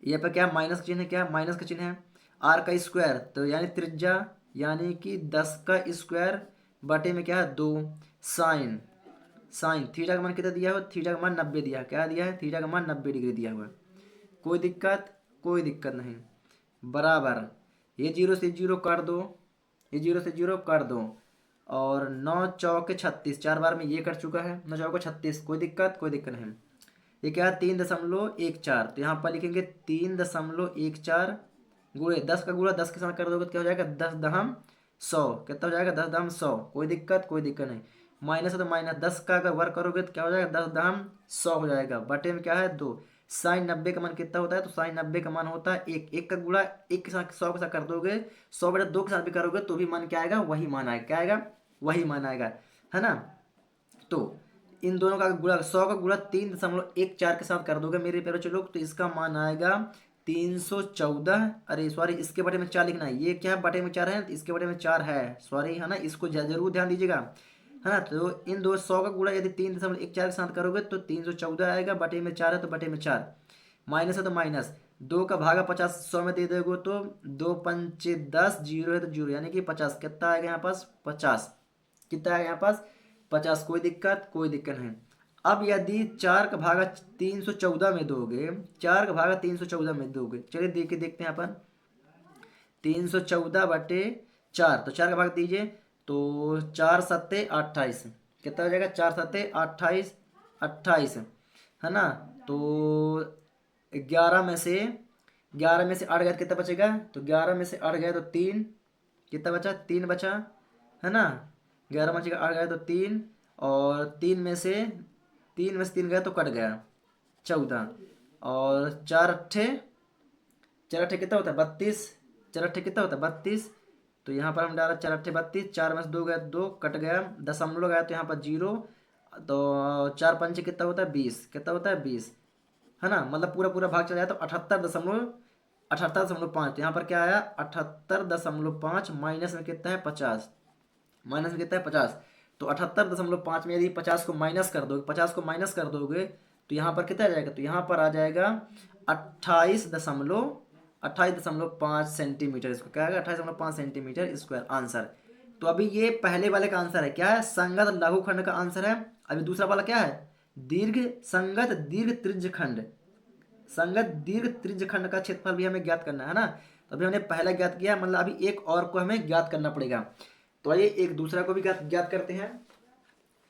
ये पर क्या माइनस का चिन्ह है, क्या माइनस का चिन्ह है, आर का स्क्वायर, तो यानी त्रिज्या, यानी कि 10 का स्क्वायर बटे में क्या है 2 साइन, साइन थीटा का मान कितना दिया हुआ, थीटा का मान 90 दिया, क्या दिया है, थीटा का मान 90 डिग्री दिया हुआ है। कोई दिक्कत, कोई दिक्कत नहीं, बराबर। ये 0 से 0 काट दो, ये 0 से 0 काट दो, और 9 चौके 36, 4 बार में ये कट चुका है, 9 चौके 36, कोई दिक्कत, कोई दिक्कत नहीं। ये क्या है, 3.14, तो यहाँ पर लिखेंगे 3.14 गुणे 10 का गुणा 10 के साथ कर दोगे तो क्या हो जाएगा, 10 दहम 100, कितना हो जाएगा, 10 दहम 100, कोई दिक्कत, कोई दिक्कत नहीं। माइनस है तो माइनस, 10 का अगर वर्क करोगे तो क्या हो जाएगा, 10 दहम 100 हो जाएगा, बटे में क्या है 2, साइन 90 का मान कितना होता है, तो साइन 90 का मान होता है एक। एक का गुणा एक के साथ 100 के साथ कर दोगे, 100/2 के साथ भी करोगे तो भी मान क्या आएगा, वही मान आएगा। क्या आएगा, वही मान आएगा, है ना। तो इन दोनों का गुणा 100 का गुणा 3.14 के साथ कर दोगे मेरे प्यारे बच्चों लोग, तो इसका मान आएगा 314। अरे सॉरी, इसके बटे में 4 लिखना है, ये क्या है बटे में 4 है, तो इसके बटे में 4 है, सॉरी, है ना, इसको जरूर ध्यान दीजिएगा, है ना। तो इन दो 100 का गुणा यदि 3.14 के साथ करोगे तो 314 आएगा, बटे में 4 है तो बटे में 4, माइनस है तो माइनस, 2 का भागा 50 100 में दे दोगे तो 2 पंचे 10, जीरो है तो जीरो, यानी कि 50 कितना आएगा यहाँ पास, 50 कितना आएगा यहाँ पास, 50। कोई दिक्कत, कोई दिक्कत नहीं। अब यदि 4 का भागा 314 में दोगे, 4 का भागा 314 में दोगे, चलिए देखते हैं अपन, 314/4, तो 4 का भाग दीजिए, तो 4 सत्ते 28, कितना हो जाएगा, 4 सत्ते 28, 28, है ना। तो 11 में से 8 गया तो कितना बचेगा, तो 11 में से 8 गया तो 3, कितना बचा, 3 बचा, है ना। 11 में से 8 गया तो 3, और 3 में से 3 गया तो कट गया 14, और 4 अट्ठे कितना होता है, 32, 4 अट्ठे कितना होता है, 32। तो यहाँ पर हम डाला 4 अट्ठे 32, 4 में से 2 गया 2, कट गया, दशमलव लगाया तो यहाँ पर 0, तो 4 पंचे कितना होता है, 20, कितना होता है, 20, है ना। मतलब पूरा पूरा भाग चला जाए तो 78.5, तो यहाँ पर क्या आया, 78.5, माइनस में कितना है, 50, माइनस में कितना है, 50। तो 78.5 में यदि 50 को माइनस कर दोगे, 50 को माइनस कर दोगे तो यहाँ पर कितना आ जाएगा, तो यहाँ पर आ जाएगा 28.5 सेंटीमीटर, इसको क्या आएगा, 28.5 सेंटीमीटर स्क्वायर आंसर। तो अभी ये पहले वाले का आंसर है, क्या है, संगत लघुखंड का आंसर है। अभी दूसरा वाला क्या है, संगत दीर्घ त्रिज्यखंड, संगत दीर्घ त्रिज्यखंड का क्षेत्रफल भी हमें ज्ञात करना है ना। तो अभी हमने पहला ज्ञात किया, मतलब अभी एक और को हमें ज्ञात करना पड़ेगा। तो आइए एक दूसरा को भी ज्ञात करते हैं,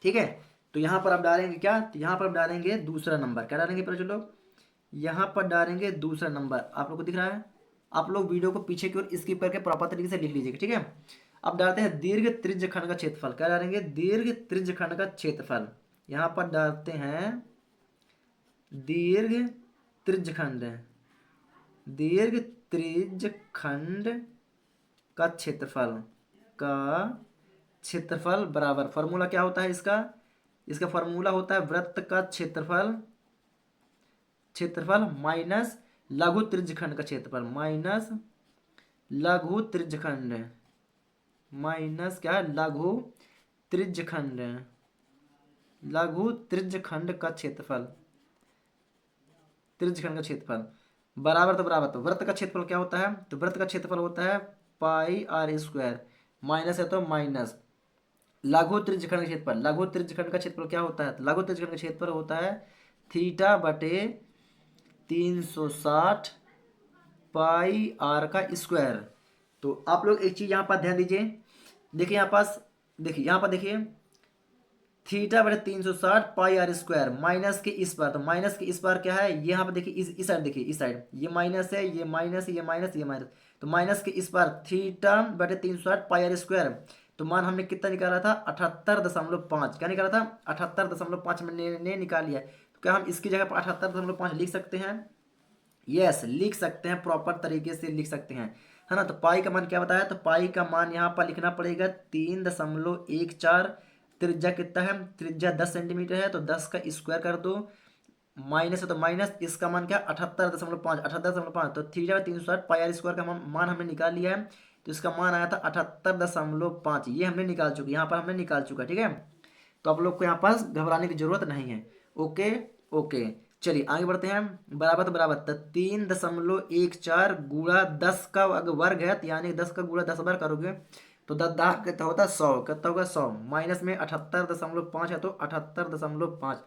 ठीक है। तो यहाँ पर आप डालेंगे क्या, तो यहाँ पर आप डालेंगे दूसरा नंबर, क्या डालेंगे पर लोग, यहाँ पर डालेंगे दूसरा नंबर। आप लोग को दिख रहा है, आप लोग वीडियो को पीछे की ओर स्किप करके प्रॉपर तरीके से लिख लीजिएगा, ठीक है। अब डालते हैं दीर्घ त्रिज्यखंड का क्षेत्रफल, क्या डालेंगे, दीर्घ त्रिज्यखंड का क्षेत्रफल। यहाँ पर डालते हैं दीर्घ त्रिज्यखंड, दीर्घ त्रिज्यखंड का क्षेत्रफल बराबर, फॉर्मूला क्या होता है इसका, इसका फॉर्मूला होता है वृत्त का क्षेत्रफल माइनस लघु त्रिज्यखंड का क्षेत्रफल, माइनस लघु त्रिज्यखंड, माइनस क्या है, लघु त्रिज्यखंड का क्षेत्रफल, बराबर, तो बराबर, तो वृत्त का क्षेत्रफल क्या होता है, तो वृत्त का क्षेत्रफल होता है पाई आर स्क्वायर, माइनस है तो माइनस लघु त्रिज्यखंड का क्षेत्रफल, लघु त्रिज्यखंड का क्षेत्रफल क्या होता है, लघु त्रिज्यखंड का क्षेत्रफल होता है θ/360 पाई आर का स्क्वायर। तो आप लोग एक चीज यहाँ पर ध्यान दीजिए, देखिए यहाँ पास, देखिए यहाँ पर देखिए, θ/360 पाई आर स्क्वायर, माइनस के इस पर, तो माइनस के इस पर क्या है, यहाँ पर देखिए इस साइड, देखिए इस साइड ये माइनस है, ये माइनस, ये माइनस, ये माइनस, तो माइनस के इस पर θ/360 पाई आर स्क्वायर, तो मान हमने कितना निकाला था, 78.5, क्या निकाला था, 78.5 मैंने निकाल लिया है। तो क्या हम इसकी जगह पर 78.5 लिख सकते हैं, यस लिख सकते हैं, प्रॉपर तरीके से लिख सकते हैं, है ना। तो पाई का मान क्या बताया, तो पाई का मान यहाँ पर लिखना पड़ेगा 3.14, त्रिज्या कितना है, त्रिज्या 10 सेंटीमीटर है, तो 10 का स्क्वायर कर दो, माइनस है तो माइनस, इसका मान क्या, 78.5, तो θ/360 पाई आर स्क्वायर का मान हमने निकाल लिया है, तो इसका मान आया था 78.5, ये हमने निकाल चुके, यहाँ पर हमने निकाल चुका, ठीक है। तो आप लोग को यहाँ पास घबराने की जरूरत नहीं है, ओके ओके। चलिए आगे बढ़ते हैं, बराबर तो बराबर, तो 3.14 गुणा 10 का अगर वर्ग है, तो यानी 10 का गुणा 10 बार करोगे तो 10 कितना होता है, 100, कितना होगा 100, माइनस में 78.5 है तो 78.5,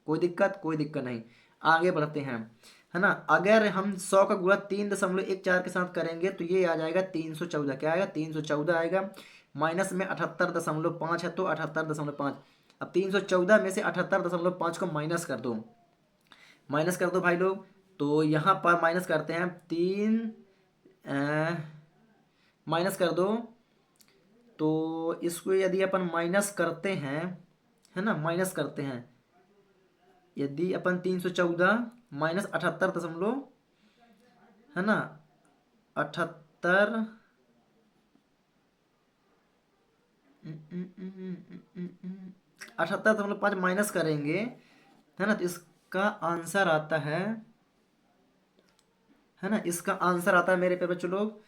कोई दिक्कत नहीं। आगे बढ़ते हैं, है ना। अगर हम 100 का गुणा 3.14 के साथ करेंगे तो ये आ जाएगा 314, क्या आएगा, 314 आएगा, माइनस में 78.5 है तो 78.5। अब 314 में से 78.5 को माइनस कर दो भाई लोग, तो यहाँ पर माइनस करते हैं, माइनस कर दो, तो इसको यदि अपन माइनस करते हैं, है ना, माइनस करते हैं, यदि अपन 314 माइनस 78 दशमलव, है ना, 78, 78.5 माइनस करेंगे, है ना, तो इसका आंसर आता है ना, इसका आंसर आता है मेरे पे बच्चों लोग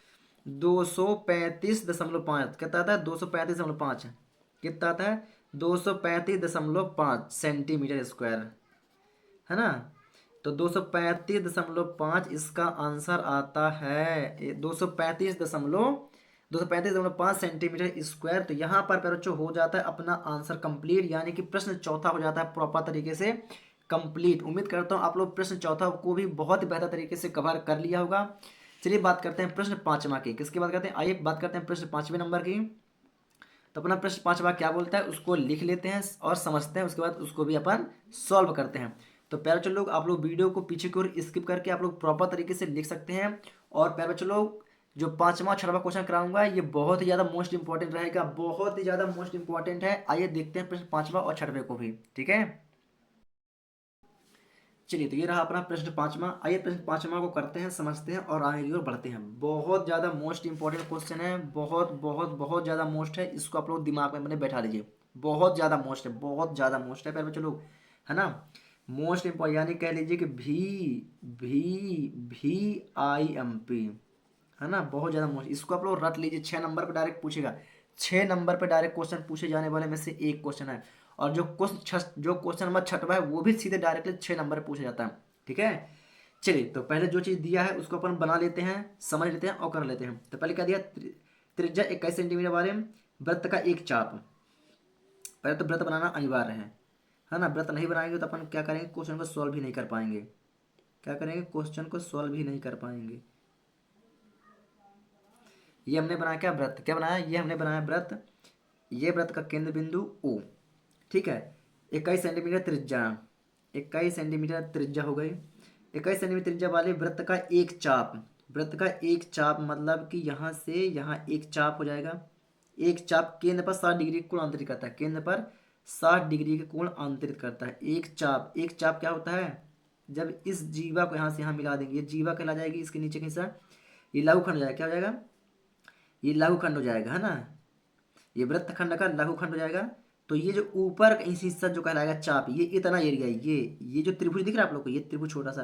235.5। कितना आता है? 235.5। कितना आता है? 235.5 सेंटीमीटर स्क्वायर, है ना। तो 235.5 इसका आंसर आता है, 235.5 सेंटीमीटर स्क्वायर। तो यहाँ पर बच्चों हो जाता है अपना आंसर कंप्लीट, यानी कि प्रश्न चौथा हो जाता है प्रॉपर तरीके से कंप्लीट। उम्मीद करता हूँ आप लोग प्रश्न चौथा को भी बहुत बेहतर तरीके से कवर कर लिया होगा। चलिए बात करते हैं प्रश्न पांचवा की। किसकी बात करते हैं? आइए बात करते हैं प्रश्न 5वें नंबर की। तो अपना प्रश्न 5वां क्या बोलता है उसको लिख लेते हैं और समझते हैं, उसके बाद उसको भी अपन सॉल्व करते हैं। तो प्यारे बच्चों लोग, आप लोग वीडियो को पीछे की ओर स्किप करके आप लोग प्रॉपर तरीके से लिख सकते हैं। और प्यारे बच्चों लोग, जो 5वां 6वां क्वेश्चन कराऊंगा ये बहुत ही ज़्यादा मोस्ट इंपॉर्टेंट रहेगा, बहुत ही ज़्यादा मोस्ट इंपॉर्टेंट है। आइए देखते हैं प्रश्न 5वां और 6वें को भी, ठीक है। चलिए, तो ये रहा अपना प्रश्न 5वां। आइए प्रश्न 5वां को करते हैं, समझते हैं और आगे की ओर बढ़ते हैं। बहुत ज़्यादा मोस्ट इंपॉर्टेंट क्वेश्चन है, बहुत बहुत बहुत ज़्यादा मोस्ट है। इसको आप लोग दिमाग में मैंने बैठा लीजिए, बहुत ज़्यादा मोस्ट है, बहुत ज़्यादा मोस्ट है। पहले चलो, है ना, मोस्ट इंपॉर्टेंट यानी कह लीजिए कि VVIMP, है ना, बहुत ज़्यादा मोस्ट। इसको आप लोग रट लीजिए, 6 नंबर पर डायरेक्ट पूछेगा। 6 नंबर पर डायरेक्ट क्वेश्चन पूछे जाने वाले में से एक क्वेश्चन है। और जो क्वेश्चन नंबर 6वां है वो भी सीधे डायरेक्टली 6 नंबर पर पूछा जाता है, ठीक है। चलिए, तो पहले जो चीज़ दिया है उसको अपन बना लेते हैं, समझ लेते हैं और कर लेते हैं। तो पहले क्या दिया? त्रिज्या 21 सेंटीमीटर वाले वृत्त का एक चाप। पहले तो वृत्त बनाना अनिवार्य है ना। वृत्त नहीं बनाएंगे तो अपन क्या करेंगे? क्वेश्चन को सॉल्व भी नहीं कर पाएंगे। क्या करेंगे? क्वेश्चन को सॉल्व भी नहीं कर पाएंगे। ये हमने बनाया क्या? वृत्त। क्या बनाया? ये हमने बनाया वृत्त। ये वृत्त का केंद्र बिंदु O, ठीक है। 21 सेंटीमीटर त्रिज्या, 21 सेंटीमीटर त्रिज्या हो गई। 21 सेंटीमीटर त्रिज्या वाले वृत्त का एक चाप, वृत्त का एक चाप मतलब कि यहाँ से यहाँ एक चाप हो जाएगा। एक चाप केंद्र पर 60 डिग्री कोण अंतरित करता है, केंद्र पर 60 डिग्री के कोण अंतरित करता है एक चाप। एक चाप क्या होता है? जब इस जीवा को यहाँ से यहाँ मिला देंगे, ये जीवा कहला जाएगी, इसके नीचे का हिस्सा ये लघुखंड हो जाएगा। क्या हो जाएगा? ये लघुखंड हो जाएगा, है ना। ये वृत्तखंड का लघुखंड हो जाएगा। तो ये जो ऊपर का हिस्सा जो कहलाएगा चाप, ये इतना एरिया, ये जो त्रिभुज दिख रहा है आप लोग को, ये त्रिभुज छोटा सा,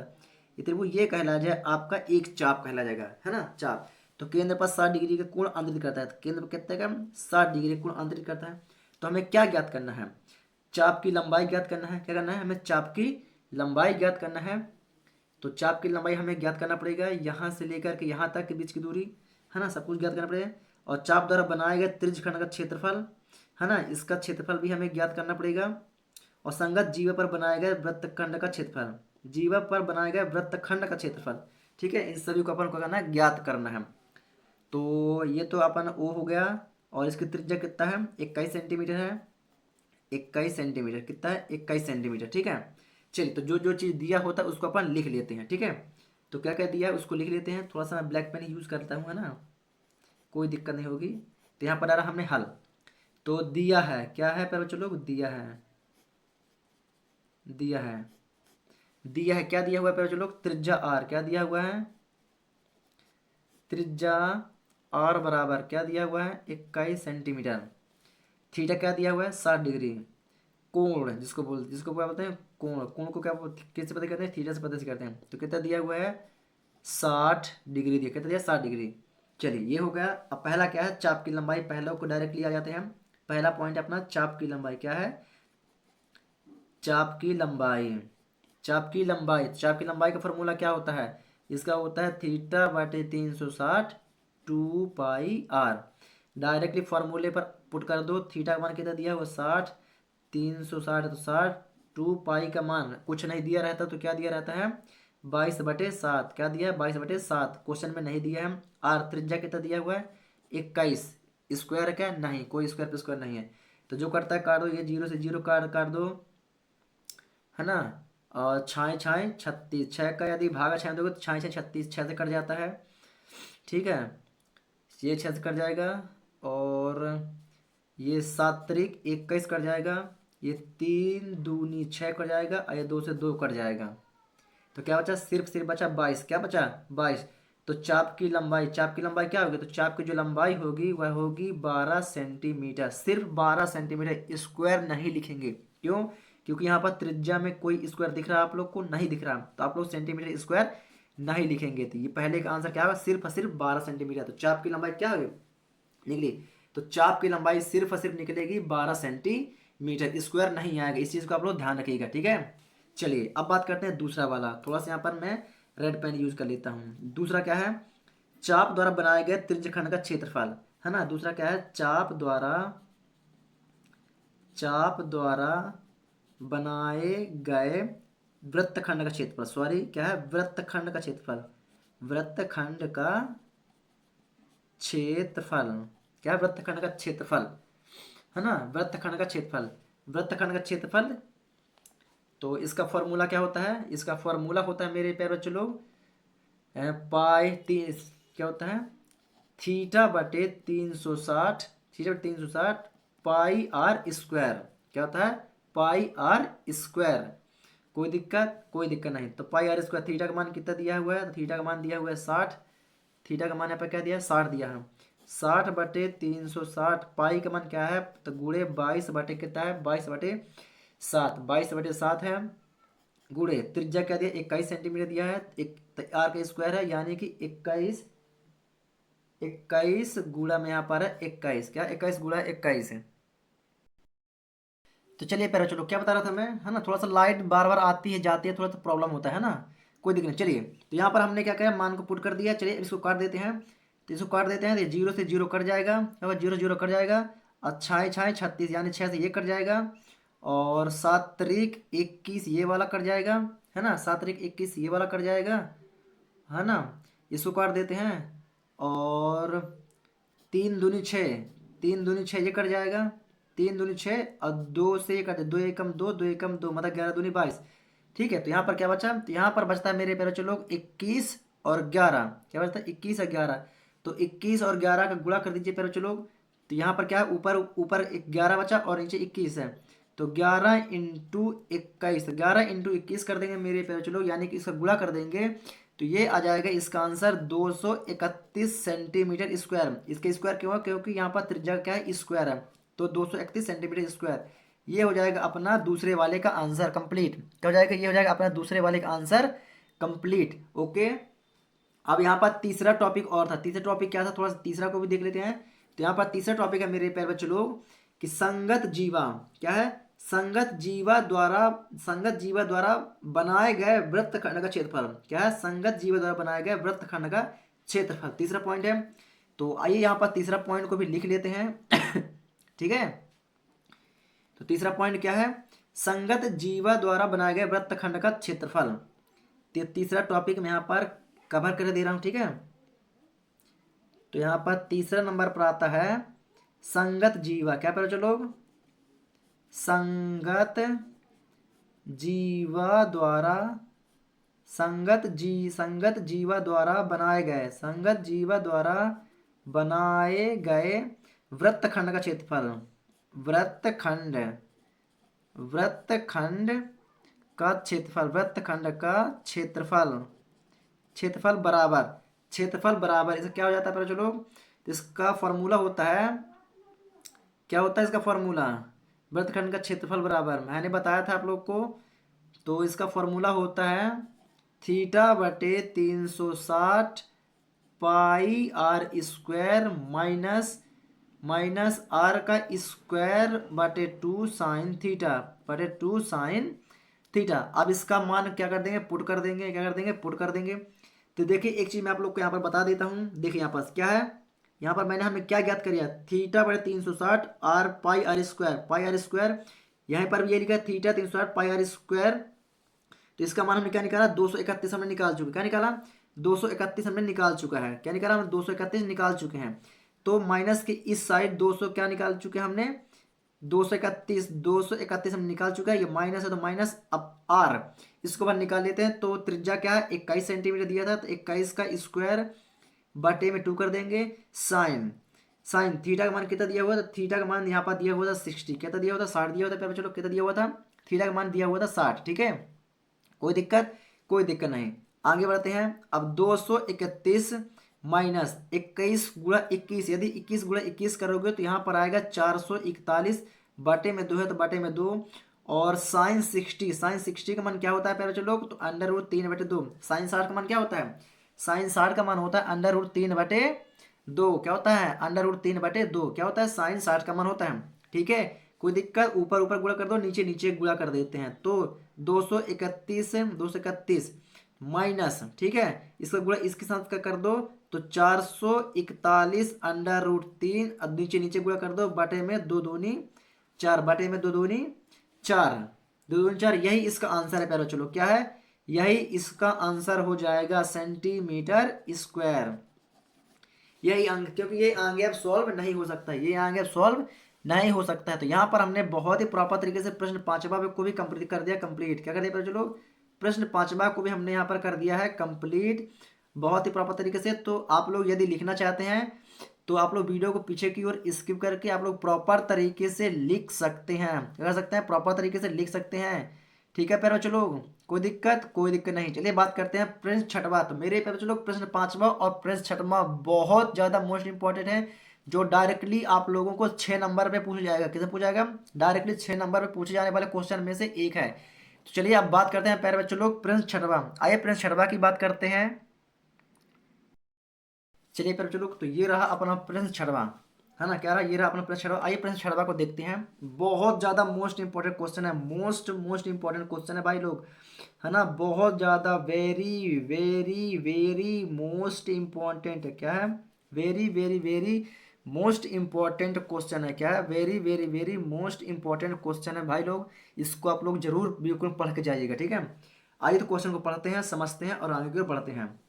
ये त्रिभुज ये कहला जाए आपका एक चाप कहला जाएगा, है ना, चाप। तो केंद्र पर 60 डिग्री का कोण अंतरित करता है। तो केंद्र पर कितने का? 60 डिग्री कोण अंतरित करता है। तो हमें क्या ज्ञात करना है? चाप की लंबाई ज्ञात करना है। क्या करना है? हमें चाप की लंबाई ज्ञात करना है। तो चाप की लंबाई हमें ज्ञात करना पड़ेगा, यहाँ से लेकर के यहाँ तक के बीच की दूरी, है ना, सब कुछ ज्ञात करना पड़ेगा। और चाप द्वारा बनाए गए त्रिज्यखंड का क्षेत्रफल, है ना, इसका क्षेत्रफल भी हमें ज्ञात करना पड़ेगा। और संगत जीवा पर बनाए गए वृत्तखंड का क्षेत्रफल, जीवा पर बनाए गए वृत्तखंड का क्षेत्रफल, ठीक है। इन सभी को अपन को करना है, ज्ञात करना है। तो ये तो अपन ओ हो गया। और इसकी त्रिज्या कितना है? 21 सेंटीमीटर है। 21 सेंटीमीटर कितना है? 21 सेंटीमीटर, ठीक है। चलिए, तो जो जो चीज़ दिया होता है उसको अपन लिख लेते हैं, ठीक है। तो क्या क्या दिया है उसको लिख लेते हैं। थोड़ा सा मैं ब्लैक पेन यूज़ करता हूँ, है ना, कोई दिक्कत नहीं होगी। तो यहाँ पर आ रहा हमने हल। तो दिया है, क्या है पर चलो, दिया है, दिया है, दिया है, क्या दिया हुआ है पर चलो? त्रिज्या आर। क्या दिया हुआ है? त्रिज्या आर बराबर क्या दिया हुआ है? 21 सेंटीमीटर। थीटा क्या दिया हुआ है? 60 डिग्री। कोण जिसको क्या बोलते हैं? कोण। कोण को क्या किससे पता करते हैं? थीटा से पता से करते हैं। तो कितना दिया हुआ है? 60 डिग्री दिया। कितना दिया? 60 डिग्री। चलिए, ये हो गया। अब पहला क्या है? चाप की लंबाई। पहला को डायरेक्टली आ जाते हैं हम। पहला पॉइंट अपना चाप की लंबाई क्या है? चाप की लंबाई, चाप की लंबाई, चाप की लंबाई का फॉर्मूला क्या होता है? इसका होता है थीटा बटे 360 2 पाई आर। डायरेक्टली फॉर्मूले पर पुट कर दो। थीटा का मान कितना दिया हुआ? 60, 360 है तो 60, 2 पाई का मान कुछ नहीं दिया रहता तो क्या दिया रहता है? 22/7। क्या दिया है? 22/7। क्वेश्चन में नहीं दिया है। आर त्रिज्या कितना दिया हुआ है? 21। स्क्वायर क्या? नहीं, कोई स्क्वायर पे स्क्वायर नहीं है। तो जो करता है काट दो, ये 0 से 0 काट काट दो, है ना। और छाए छाए 36, 6 का यदि भागा 6 दोगे तो छाए छाए 36, 6 से कट जाता है, ठीक है। ये 6 से कट जाएगा। और ये 7 तरीक 21 कट जाएगा। ये 3 दूनी 6 कट जाएगा और ये 2 से 2 कट जाएगा। तो क्या बचा, सिर्फ बचा 22। क्या बचा, 22। तो चाप की लंबाई, क्या होगी, तो चाप की जो लंबाई होगी वह होगी 12 सेंटीमीटर। सिर्फ 12 सेंटीमीटर, स्क्वायर नहीं लिखेंगे। क्यों, क्योंकि यहाँ पर त्रिज्या में कोई स्क्वायर दिख रहा है आप लोग को, नहीं दिख रहा, तो आप लोग सेंटीमीटर स्क्वायर नहीं लिखेंगे। तो ये पहले का आंसर क्या होगा, सिर्फ 12 सेंटीमीटर। तो चाप की लंबाई क्या होगी, निकली। तो चाप की लंबाई सिर्फ और सिर्फ निकलेगी 12 सेंटीमीटर, स्क्वायर नहीं आएगा। इस चीज़ को आप लोग ध्यान रखिएगा, ठीक है। चलिए अब बात करते हैं दूसरा वाला। थोड़ा सा यहाँ पर मैं रेड पेन यूज कर लेता हूँ। दूसरा क्या है, चाप द्वारा बनाए गए त्रिज्यखंड का क्षेत्रफल, है ना। दूसरा क्या है, चाप द्वारा बनाए गए वृत्तखंड का क्षेत्रफल, सॉरी क्या है, वृत्तखंड का क्षेत्रफल, वृत्तखंड का क्षेत्रफल। क्या है, वृत्तखंड का क्षेत्रफल, है ना, वृत्तखंड का क्षेत्रफल। वृत्तखंड का क्षेत्रफल, तो इसका फॉर्मूला क्या होता है, इसका फॉर्मूला होता है मेरे प्यारे बच्चों लोग, पाई तीन, क्या होता है, थीटा बटे 360, थीटा बटे 360 पाई आर स्क्वायर। क्या होता है, पाई आर स्क्वायर। कोई दिक्कत नहीं। तो पाई आर स्क्वायर, थीटा का मान कितना दिया हुआ है, तो थीटा का मान दिया हुआ है 60। थीटा का मान यहाँ पर क्या दिया है, 60 दिया है। 60 बटे 360, पाई का मान क्या है, तो गुणे 22 बटे कितना है, 22/7, 22/7 है। गुणे त्रिज्या क्या दिया, 21 सेंटीमीटर दिया है। एक आर का स्क्वायर है, यानी कि 21 गुणा में यहाँ पर है 21। क्या, 21 गुणा 21 है। तो चलिए पहले चलो, क्या बता रहा था मैं, है ना, थोड़ा सा लाइट बार बार आती है जाती है, थोड़ा सा प्रॉब्लम होता है ना, कोई दिक्कत नहीं। चलिए, तो यहाँ पर हमने क्या किया, मान को पुट कर दिया। चलिए इसको काट देते हैं। तो इसको काट देते हैं, तो 0 से 0 कट जाएगा, और 0 0 कट जाएगा। और 6 6 36, यानी 6 से ये कट जाएगा। और 7 त्रिक 21 ये वाला कट जाएगा, है ना, 7 त्रिक 21 ये वाला कट जाएगा, है ना। इसको काट देते हैं। और 3 दूनी 6, 3 दूनी 6 ये कट जाएगा। 3 दूनी 6 और 2 से ये कट, 2 एकम 2, 2 एकम 2, मतलब 11 दूनी 22। ठीक है, तो यहाँ पर क्या बचा, तो यहाँ पर बचता है मेरे प्यारे बच्चों लोग 21 और 11। क्या बचता है, 21 और 11। तो 21 और 11 का गुणा कर दीजिए प्यारे बच्चों लोग। तो यहाँ पर क्या है, ऊपर ऊपर 11 बचा और नीचे 21 है। तो 11 × 21, 11 × 21 कर देंगे मेरे प्यारे बच्चों लोग, यानी कि इसका गुणा कर देंगे। तो ये आ जाएगा इसका आंसर 231 सेंटीमीटर स्क्वायर। इसके स्क्वायर क्यों है, क्योंकि यहाँ पर त्रिज्या क्या है, स्क्वायर है। तो 231 सेंटीमीटर स्क्वायर, ये हो जाएगा अपना दूसरे वाले का आंसर कंप्लीट। क्या हो जाएगा, ये हो जाएगा अपना दूसरे वाले का आंसर कंप्लीट। ओके, अब यहाँ पर तीसरा टॉपिक और था। तीसरा टॉपिक क्या था, थोड़ा सा तीसरा को भी देख लेते हैं। तो यहाँ पर तीसरा टॉपिक है मेरे प्यारे बच्चों लोग, कि संगत जीवा। क्या है, संगत जीवा द्वारा बनाए गए वृत्तखंड का क्षेत्रफल। क्या है, संगत जीवा द्वारा बनाए गए वृत्तखंड का क्षेत्रफल, तीसरा पॉइंट है। तो आइए यहाँ पर तीसरा पॉइंट को भी लिख लेते हैं। ठीक है, तो तीसरा पॉइंट क्या है, संगत जीवा द्वारा बनाए गए वृत्तखंड का क्षेत्रफल। तीसरा टॉपिक मैं यहाँ पर कवर कर दे रहा हूँ, ठीक है। तो यहाँ पर तीसरा नंबर पर आता है संगत जीवा। क्या पढ़ो चलो, संगत जीवा द्वारा, संगत जीवा द्वारा बनाए गए वृत्तखंड का क्षेत्रफल, वृत्तखंड का क्षेत्रफल बराबर इसका क्या हो जाता है पहले चलो। तो इसका फॉर्मूला होता है, क्या होता है इसका फॉर्मूला, वृत्तखंड का क्षेत्रफल बराबर, मैंने बताया था आप लोग को। तो इसका फॉर्मूला होता है थीटा बटे 360 पाई आर स्क्वायर माइनस आर का स्क्वायर बटे 2 साइन थीटा। अब इसका मान क्या कर देंगे, पुट कर देंगे। तो देखिए एक चीज मैं आप लोग को यहाँ पर बता देता हूँ। देखिए यहाँ पर क्या है, यहाँ पर हमें क्या ज्ञात करिए, थीटा बटे 360 आर पाई आर स्क्वायर, यहाँ पर भी ये लिखा है थीटा 360 पाई आर स्क्वायर। तो इसका मान हमने क्या निकाला, 231 हमने निकाल चुके। क्या निकाला, 231 हमने निकाल चुका है। क्या निकाला, हम 231 निकाल चुके हैं। तो माइनस के इस साइड 200 क्या निकाल चुके हैं हमने, 231 हमने निकाल चुका है। ये माइनस है तो माइनस, अब आर इसको बाहर निकाल लेते हैं। तो त्रिज्या क्या है, 21 सेंटीमीटर दिया था, तो 21 का स्क्वायर बटे में 2 कर देंगे, साइन थीटा का मान कितना दिया हुआ था, थीटा का मान यहाँ पर दिया हुआ था 60, कितना दिया हुआ था 60 दिया हुआ था प्यारे बच्चों लोग, कितना दिया हुआ था, थीटा का मान दिया हुआ था 60। ठीक है, कोई दिक्कत, कोई दिक्कत नहीं। आगे बढ़ते हैं। अब 231 माइनस 21 गुणा 21, यदि 21 गुणा 21 करोगे तो यहाँ पर आएगा 441, बटे में 2 है तो बटे में 2। और साइन 60, साइन 60 का मान क्या होता है प्यारे बच्चों लोग, तो अंडर रूट 3/2। साइन 60 का मान क्या होता है, साइन 60 का मान होता है अंडर रूट 3/2। क्या होता है, अंडर रूट 3/2 क्या होता है, साइन 60 का मान होता है। ठीक है, कोई दिक्कत, ऊपर ऊपर गुणा कर दो, नीचे नीचे गुणा कर देते हैं। तो 231 माइनस, ठीक है, इसका गुणा इसके साथ का कर दो तो 441 अंडर रूट 3, अब नीचे नीचे गुणा कर दो, बटे में 2 दूनी 4, बटे में 2 दूनी 4, 2 दूनी 4। यही इसका आंसर है प्यारे बच्चों लोग, क्या है, यही इसका आंसर हो जाएगा सेंटीमीटर स्क्वायर। यही अंक, क्योंकि ये आगे अब सॉल्व नहीं हो सकता है, ये आगे अब सॉल्व नहीं हो सकता है। तो यहाँ पर हमने बहुत ही प्रॉपर तरीके से प्रश्न 5वां को भी कंप्लीट कर दिया, कंप्लीट क्या कर दिया बच्चों लोग, प्रश्न 5वां को भी हमने यहाँ पर कर दिया है कंप्लीट, बहुत ही प्रॉपर तरीके से। तो आप लोग यदि लिखना चाहते हैं तो आप लोग वीडियो को पीछे की ओर स्किप करके आप लोग प्रॉपर तरीके से लिख सकते हैं, क्या कर सकते हैं, प्रॉपर तरीके से लिख सकते हैं। ठीक है प्यारे बच्चों लोग, कोई दिक्कत, कोई दिक्कत नहीं। चलिए बात करते हैं प्रश्न 6वां। तो मेरे प्यारे बच्चों लोग प्रश्न 5वां और प्रश्न 6वां बहुत ज़्यादा मोस्ट इंपॉर्टेंट है, जो डायरेक्टली आप लोगों को 6 नंबर पे पूछा जाएगा। किसे पूछा जाएगा, डायरेक्टली 6 नंबर पे पूछे जाने वाले क्वेश्चन में से एक है। तो चलिए अब बात करते हैं प्यारे बच्चों लोग प्रश्न 6वां। आइए प्रश्न 6वां की बात करते हैं। चलिए प्यारे बच्चों लोग, तो ये रहा अपना प्रश्न 6वां, है ना, क्या रहा, ये रहा अपना प्रश्न 6वां। आइए प्रश्न 6वां को देखते हैं। बहुत ज़्यादा मोस्ट इंपॉर्टेंट क्वेश्चन है, मोस्ट मोस्ट इंपॉर्टेंट क्वेश्चन है भाई लोग, है ना, बहुत ज़्यादा, very very very most important है। क्या है, very very very most important question है। क्या है, very very very most important question है भाई लोग, इसको आप लोग जरूर बिल्कुल पढ़ के जाइएगा। ठीक है, आइए तो क्वेश्चन को पढ़ते हैं, समझते हैं और आगे की ओर बढ़ते हैं।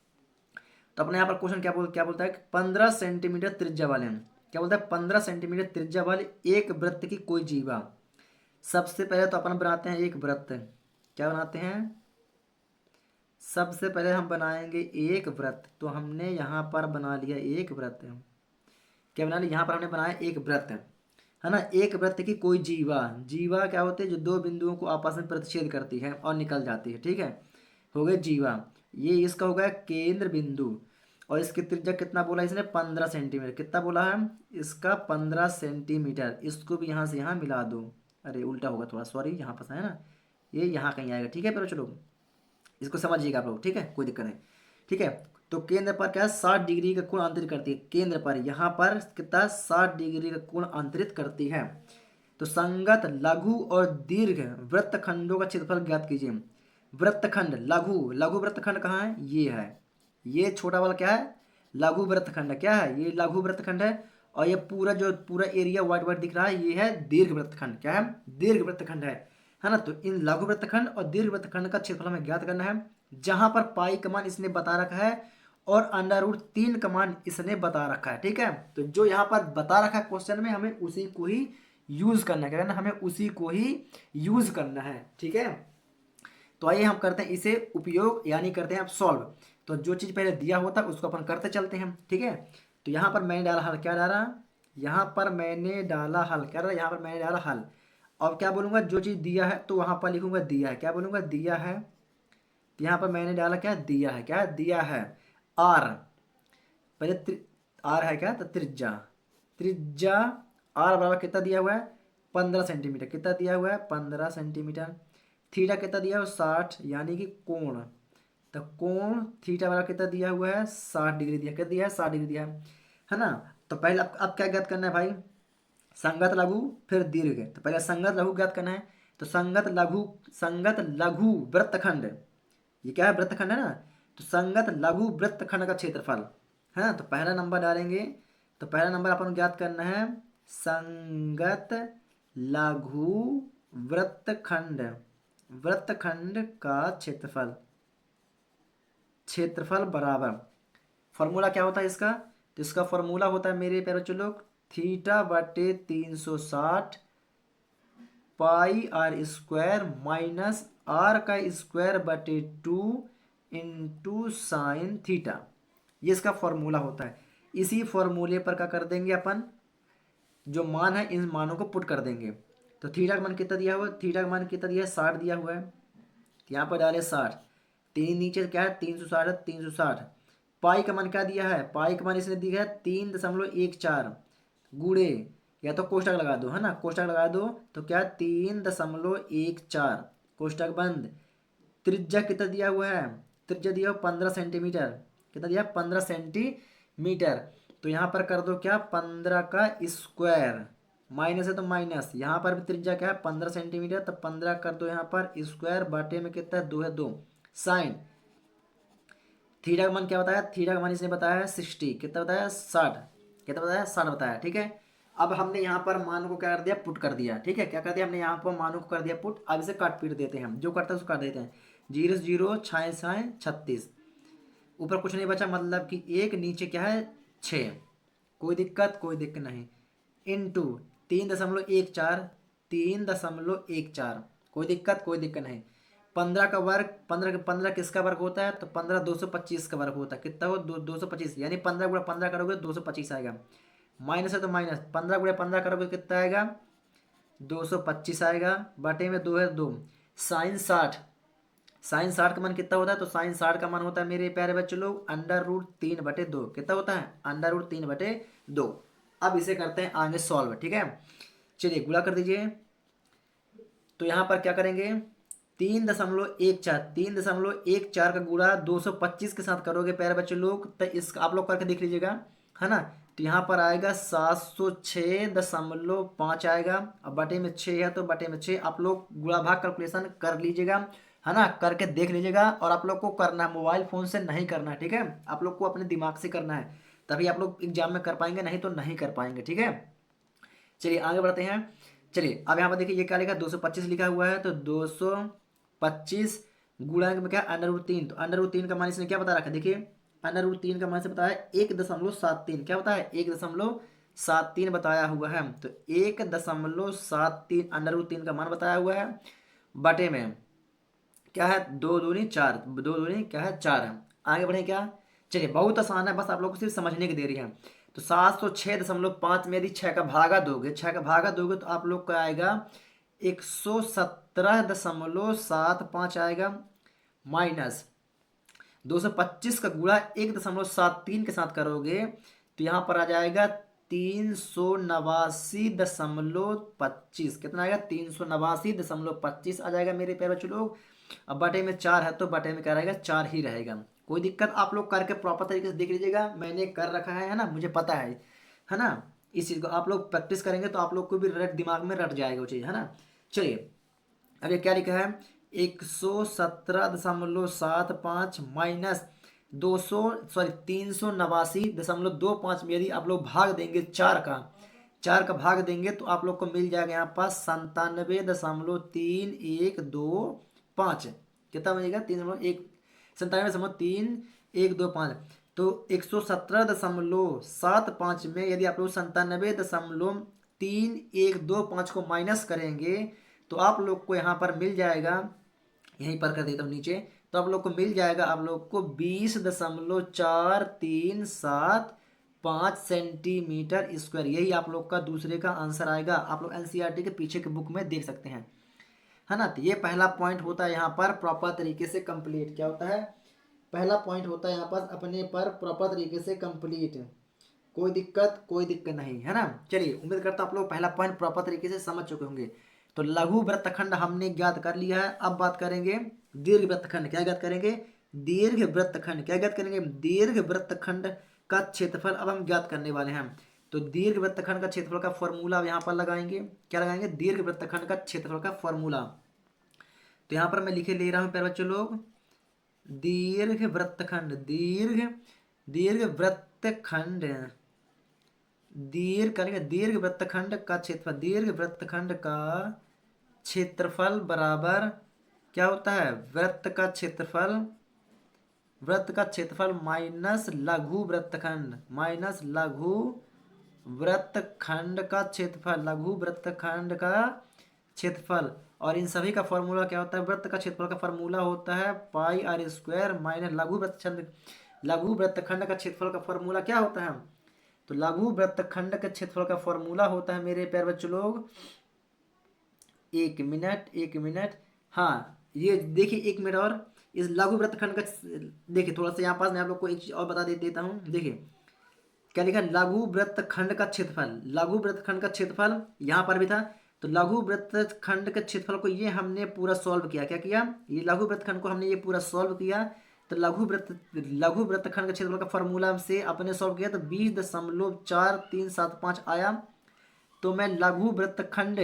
तो अपने यहाँ पर क्वेश्चन क्या बोलता है कि 15 सेंटीमीटर त्रिज्या वाले, क्या बोलता है, 15 सेंटीमीटर त्रिज्या वाले एक वृत्त की कोई जीवा। सबसे पहले तो अपन बनाते हैं एक वृत्त, क्या बनाते हैं, सबसे पहले हम बनाएंगे एक वृत्त। तो हमने यहाँ पर बना लिया एक वृत्त, क्या बना लिया, यहाँ पर हमने बनाया एक वृत्त, है ना। एक वृत्त की कोई जीवा, जीवा क्या होते हैं, जो दो बिंदुओं को आपस में प्रतिच्छेद करती है और निकल जाती है। ठीक है, हो गए जीवा, ये इसका हो गया केंद्र बिंदु। और इसकी त्रिज्या कितना बोला इसने, 15 सेंटीमीटर, कितना बोला है इसका, 15 सेंटीमीटर। इसको भी यहाँ से यहाँ मिला दो, अरे उल्टा होगा थोड़ा, सॉरी, यहाँ पर है ना, ये यहाँ कहीं आएगा। ठीक है, पर चलो इसको समझिएगा आप लोग, ठीक है, कोई दिक्कत नहीं। ठीक है, तो केंद्र पर क्या है, 60 डिग्री का कोण अंतरित करती है, केंद्र पर यहाँ पर कितना 60 डिग्री का कोण अंतरित करती है। तो संगत लघु और दीर्घ वृत्तखंडों का क्षेत्रफल ज्ञात कीजिए। वृत्तखंड, लघु लघु वृत्तखंड कहाँ है, ये है, ये छोटा वाला क्या है, लघु वृत्तखंड है, क्या है, ये लघु वृत्तखंड है। और ये पूरा जो पूरा एरिया व्हाइट व्हाइट दिख रहा है, ये है दीर्घ वृत्तखंड, क्या है, दीर्घ वृत्तखंड है ना। तो इन लघु वृत्तखंड और दीर्घ वृत्तखंड का क्षेत्रफल हमें ज्ञात करना है, जहां पर पाई का मान इसने बता रखा है और अंडर रूट 3 का मान इसने बता रखा है। ठीक है, तो जो यहाँ पर बता रखा है क्वेश्चन में, हमें उसी को ही यूज करना है, क्या करना, हमें उसी को ही यूज करना है। ठीक है, तो आइए हम करते हैं इसे उपयोग, यानी करते हैं आप सॉल्व। तो जो चीज़ पहले दिया होता है उसको अपन करते चलते हैं। ठीक है, तो यहाँ पर मैंने डाला हल, क्या डाला, यहाँ पर मैंने डाला हल, क्या डाला, यहाँ पर मैंने डाला हल। अब क्या बोलूँगा, जो चीज़ दिया है तो वहाँ पर लिखूंगा दिया है, क्या बोलूँगा, दिया है। तो यहाँ पर मैंने डाला क्या, दिया है, क्या दिया है, आर, पहले आर है क्या, तो त्रिज्या, त्रिज्या आर बराबर कितना दिया हुआ है, 15 सेंटीमीटर, कितना दिया हुआ है, 15 सेंटीमीटर। थीटा कितना दिया हुआ है, 60, यानी कि कोण, तो कोण थीटा बराबर कितना दिया हुआ है, 60 डिग्री दिया, कितना दिया है, 60 डिग्री दिया है ना। तो पहले अब क्या ज्ञात करना है भाई, संगत लघु फिर दीर्घ। तो पहले संगत लघु ज्ञात करना है। तो संगत लघु वृत्तखंड, ये क्या है, वृत्तखंड है ना। तो संगत लघु वृत्तखंड का क्षेत्रफल है ना। तो पहला नंबर डालेंगे, तो पहला नंबर अपन ज्ञात करना है, संगत लघु वृत्तखंड, वृत्तखंड का क्षेत्रफल, क्षेत्रफल बराबर, फॉर्मूला क्या होता है इसका, तो इसका फॉर्मूला होता है मेरे प्यारे बच्चों लोग, थीटा बटे 360 पाई आर स्क्वायर माइनस आर का स्क्वायर बटे 2 इंटू साइन थीटा, ये इसका फॉर्मूला होता है। इसी फॉर्मूले पर क्या कर देंगे अपन, जो मान है इन मानों को पुट कर देंगे। तो थीटा का मान कितना दिया हुआ है, थीटा का मान कितना दिया है, 60 दिया हुआ है। तो यहाँ पर डाले 60, तीन नीचे क्या है 360 है, 360। पाई का मान क्या दिया है, पाई का मान इसने दिया है 3.14 गुड़े, या तो कोष्टक लगा दो, है ना, कोष्टक लगा दो। तो क्या 3.14, कोष्टक बंद। त्रिज्या कितना दिया हुआ है, त्रिज्या दिया हुआ 15 सेंटीमीटर, कितना दिया 15 सेंटीमीटर। तो यहाँ पर कर दो क्या 15 का स्क्वायर, माइनस है तो माइनस, यहाँ पर भी त्रिज्या क्या है 15 सेंटीमीटर, तो 15 कर दो यहाँ पर स्क्वायर, बाटे में कितना है 2 है 2। साइन थीटा का मान क्या बताया, थीटा का मान इसने बताया है 60, कितना बताया 60, कितना बताया 60 बताया, ठीक है। अब हमने यहाँ पर मान को क्या कर दिया, पुट कर दिया, ठीक है, क्या कर दिया हमने यहाँ पर मानों को कर दिया पुट। अब इसे काट पीट देते हैं हम, जो करता है उसको काट देते हैं। 0 0 6 6 36, ऊपर कुछ नहीं बचा, मतलब कि एक, नीचे क्या है 6, कोई दिक्कत, कोई दिक्कत नहीं। इंटू 3.14, 3.14, कोई दिक्कत, कोई दिक्कत नहीं। 15 का वर्ग, 15 किसका वर्ग होता है, तो 15 225 का वर्ग होता है, कितना हो 225, यानी 15 गुणा 15 करोगे 225 आएगा। माइनस है तो माइनस, 15 गुणा 15 करोगे कितना आएगा 225 आएगा, बटे में 2 है 2। साइन 60, साइन 60 का मान कितना होता है, तो साइन 60 का मान होता है मेरे प्यारे बच्चे लोग √3/2, कितना होता है √3/2। अब इसे करते हैं आगे सॉल्व, ठीक है। चलिए गुणा कर दीजिए। तो यहाँ पर क्या करेंगे 3.14 का गुणा 225 के साथ करोगे प्यारे बच्चे लोग, तो इस आप लोग करके देख लीजिएगा, है ना। तो यहाँ पर आएगा 706.5 आएगा। अब बटे में 6 है तो बटे में 6, आप लोग गुणा भाग कैलकुलेशन कर लीजिएगा, है ना, करके देख लीजिएगा। और आप लोग को करना है, मोबाइल फ़ोन से नहीं करना है, ठीक है, आप लोग को अपने दिमाग से करना है, तभी आप लोग एग्जाम में कर पाएंगे, नहीं तो नहीं कर पाएंगे, ठीक है। चलिए आगे बढ़ते हैं। चलिए अब यहाँ पर देखिए ये क्या लिखा है 225 लिखा हुआ है, तो 225 गुणा में क्या √3, तो √3 का मान इसने क्या बता रखा है, देखिए √3 का मान से बताया 1.73, क्या बताया 1.73 बताया हुआ है। तो 1.73 √3 का मान बताया हुआ है, बटे में क्या है 2 दूनी 4, 2 दूनी क्या है 4 है। आगे बढ़े क्या, चलिए बहुत आसान है, बस आप लोग को सिर्फ समझने की देरी है। तो 706.5 में यदि 6 का भागा दोगे, 6 का भागा दोगे तो आप लोग का आएगा 117.75 आएगा, माइनस 225 का गुणा 1.73 के साथ करोगे तो यहाँ पर आ जाएगा 389.25, कितना आएगा 389.25 आ जाएगा मेरे प्यारे बच्चों लोग। अब बटे में 4 है तो बटे में क्या रहेगा 4 ही रहेगा। कोई दिक्कत, आप लोग करके प्रॉपर तरीके से देख लीजिएगा, मैंने कर रखा है ना, मुझे पता है ना। इस चीज़ को आप लोग प्रैक्टिस करेंगे तो आप लोग को भी रट दिमाग में रट जाएगा वो चीज़, है ना। चलिए अब ये क्या लिखा है 117.75 माइनस 389.25 में यदि आप लोग भाग देंगे 4 का भाग देंगे तो आप लोग को मिल जाएगा यहाँ पास 97.3125, कितना मिलेगा 97.3125। तो 117.75 में यदि आप लोग 97.3125 को माइनस करेंगे तो आप लोग को यहाँ पर मिल जाएगा, यहीं पर कर देता हूँ नीचे, तो आप लोग को मिल जाएगा आप लोग को 20.4375 सेंटीमीटर स्क्वायर। यही आप लोग का दूसरे का आंसर आएगा, आप लोग एनसीईआरटी के पीछे के बुक में देख सकते हैं, है ना। तो ये पहला पॉइंट होता है यहाँ पर प्रॉपर तरीके से कंप्लीट, क्या होता है पहला पॉइंट होता है यहाँ पर अपने पर प्रॉपर तरीके से कंप्लीट, कोई दिक्कत नहीं, है ना। चलिए उम्मीद करता हूँ आप लोग पहला पॉइंट प्रॉपर तरीके से समझ चुके होंगे। तो लघु वृत्तखंड हमने ज्ञात कर लिया है, अब बात करेंगे दीर्घ वृत्तखंड। क्या ज्ञात करेंगे, दीर्घ वृत्तखंड। क्या ज्ञात करेंगे, दीर्घ वृत्तखंड का क्षेत्रफल अब हम ज्ञात करने वाले हैं। तो दीर्घ वृत्तखंड का क्षेत्रफल का फॉर्मूला यहाँ पर लगाएंगे, क्या लगाएंगे दीर्घ वृत्तखंड का क्षेत्रफल का फॉर्मूला। तो यहाँ पर मैं लिखे ले रहा हूँ प्यारे बच्चों लोग, दीर्घ वृत्तखंड, दीर्घ वृत्तखंड, दीर्घ वृत्तखंड का क्षेत्रफल, दीर्घ वृत्तखंड का क्षेत्रफल बराबर क्या होता है वृत्त का क्षेत्रफल, माइनस लघु वृत्तखंड, माइनस लघु वृत्तखंड का क्षेत्रफल, लघु वृत्तखंड का क्षेत्रफल। और इन सभी का फॉर्मूला क्या होता है, वृत्त का क्षेत्रफल का फॉर्मूला होता है पाई r² माइनस लघु वृत्तखंड का क्षेत्रफल का फॉर्मूला क्या होता है तो लघु वृत्तखंड के क्षेत्रफल का फॉर्मूला होता है मेरे प्यारे बच्चों लोग, 1 मिनट। हाँ ये देखिए 1 मिनट, और इस लघु वृत्तखंड का देखिए थोड़ा सा यहाँ पास मैं आप लोग को एक चीज और बता देता हूँ। देखिए क्या लिखा है, लघु वृत्तखंड का क्षेत्रफल, लघु वृत्तखंड का क्षेत्रफल यहाँ पर भी था। तो लघु वृत्तखंड के क्षेत्रफल को ये हमने पूरा सॉल्व किया, क्या किया, ये लघु वृत्तखंड को हमने ये पूरा सॉल्व किया। तो लघु वृत्तखंड के क्षेत्रफल का फॉर्मूला से अपने सॉल्व किया तो 20.4375 आया। तो मैं लघु वृत्तखंड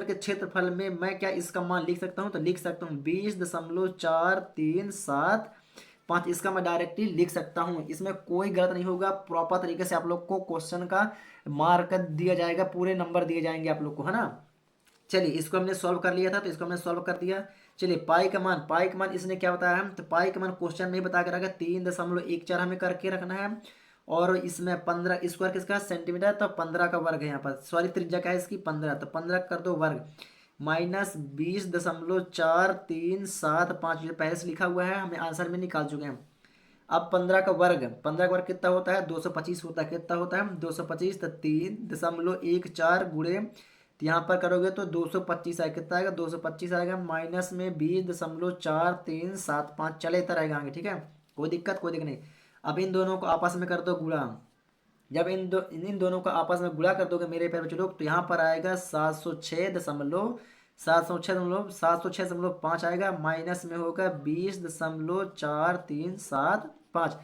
के क्षेत्रफल में मैं क्या इसका मान लिख सकता हूँ, तो लिख सकता हूँ 20.4375। इसका मैं डायरेक्टली लिख सकता हूँ, इसमें कोई गलत नहीं होगा। प्रॉपर तरीके से आप लोग को क्वेश्चन का मार्क दिया जाएगा, पूरे नंबर दिए जाएंगे आप लोग को, है ना। चलिए इसको हमने सॉल्व कर लिया था, तो इसको हमने सॉल्व कर दिया। चलिए पाई का मान इसने क्या बताया है, तो पाई का मान क्वेश्चन नहीं बता के रखा, 3.14 हमें करके रखना है। और इसमें 15 स्क्वायर किसका सेंटीमीटर, तो 15 का वर्ग है यहाँ पर, सॉरी त्रिज्या क्या है इसकी 15, तो 15 कर दो वर्ग माइनस 20.4375 जो पहले से लिखा हुआ है हमें आंसर में निकाल चुके हैं। अब 15 का वर्ग कितना होता है, 225 होता है, कितना होता है 225, तो 3.14 गुणे, तो यहाँ पर करोगे तो 225 आएगा, कितना आएगा 225 आएगा, माइनस में 20.4375 चले इतना रहेगा आगे, ठीक है, कोई दिक्कत नहीं। अब इन दोनों को आपस में कर दो गुणा, जब इन दोनों को आपस में गुणा कर दोगे मेरे प्यारे बच्चों लोग, तो यहाँ पर आएगा 706.5 आएगा, माइनस में होगा 20.4375।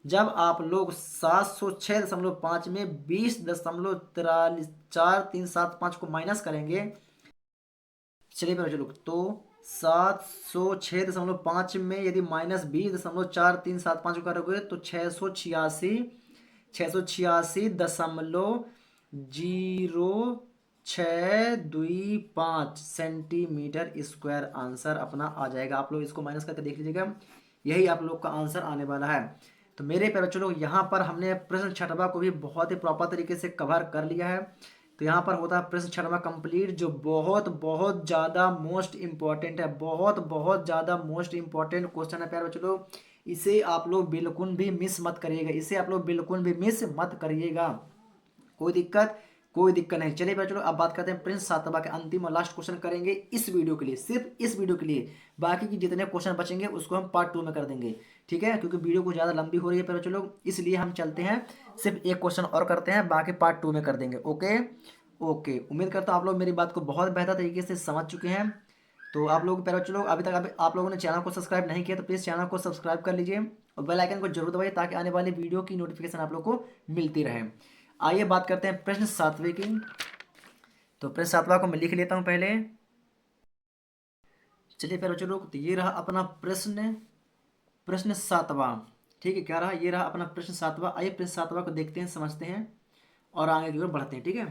जब आप लोग 706.5 में 20.4375 को माइनस करेंगे, चलिए बच्चों लोग, तो 706.5 में यदि माइनस 20.4375 करोगे तो 686.0625 सेंटीमीटर स्क्वायर आंसर अपना आ जाएगा। आप लोग इसको माइनस करके देख लीजिएगा, यही आप लोग का आंसर आने वाला है। तो मेरे प्यारे बच्चों लोग यहाँ पर हमने प्रश्न छठवां को भी बहुत ही प्रॉपर तरीके से कवर कर लिया है। तो यहाँ पर होता है प्रश्न छठवां कंप्लीट, जो बहुत बहुत ज़्यादा मोस्ट इंपॉर्टेंट है, बहुत ज़्यादा मोस्ट इंपॉर्टेंट क्वेश्चन है प्यारे बच्चों लोग। इसे आप लोग बिल्कुल भी मिस मत करिएगा, कोई दिक्कत नहीं। चलिए बच्चों अब बात करते हैं प्रिंस सातवा के अंतिम और लास्ट क्वेश्चन करेंगे इस वीडियो के लिए, सिर्फ इस वीडियो के लिए। बाकी की जितने क्वेश्चन बचेंगे उसको हम पार्ट 2 में कर देंगे, ठीक है, क्योंकि वीडियो कुछ ज़्यादा लंबी हो रही है बच्चों लोग, इसलिए हम चलते हैं सिर्फ एक क्वेश्चन और करते हैं, बाकी पार्ट 2 में कर देंगे। ओके, उम्मीद करता हूँ आप लोग मेरी बात को बहुत बेहतर तरीके से समझ चुके हैं। तो आप लोग प्यारे बच्चों लोग अभी तक आप लोगों ने चैनल को सब्सक्राइब नहीं किया तो प्लीज़ चैनल को सब्सक्राइब कर लीजिए और बेल आइकन को जरूर दबाइए, ताकि आने वाली वीडियो की नोटिफिकेशन आप लोग को मिलती रहे। आइए बात करते हैं प्रश्न 7वें की। तो प्रश्न 7वां को मैं लिख लेता हूँ पहले। चलिए प्यारे बच्चों लोग, तो ये रहा अपना प्रश्न 7वां, ठीक है, क्या रहा, ये रहा अपना प्रश्न 7वां। आइए प्रश्न 7वां को देखते हैं, समझते हैं और आगे की ओर बढ़ते हैं, ठीक है।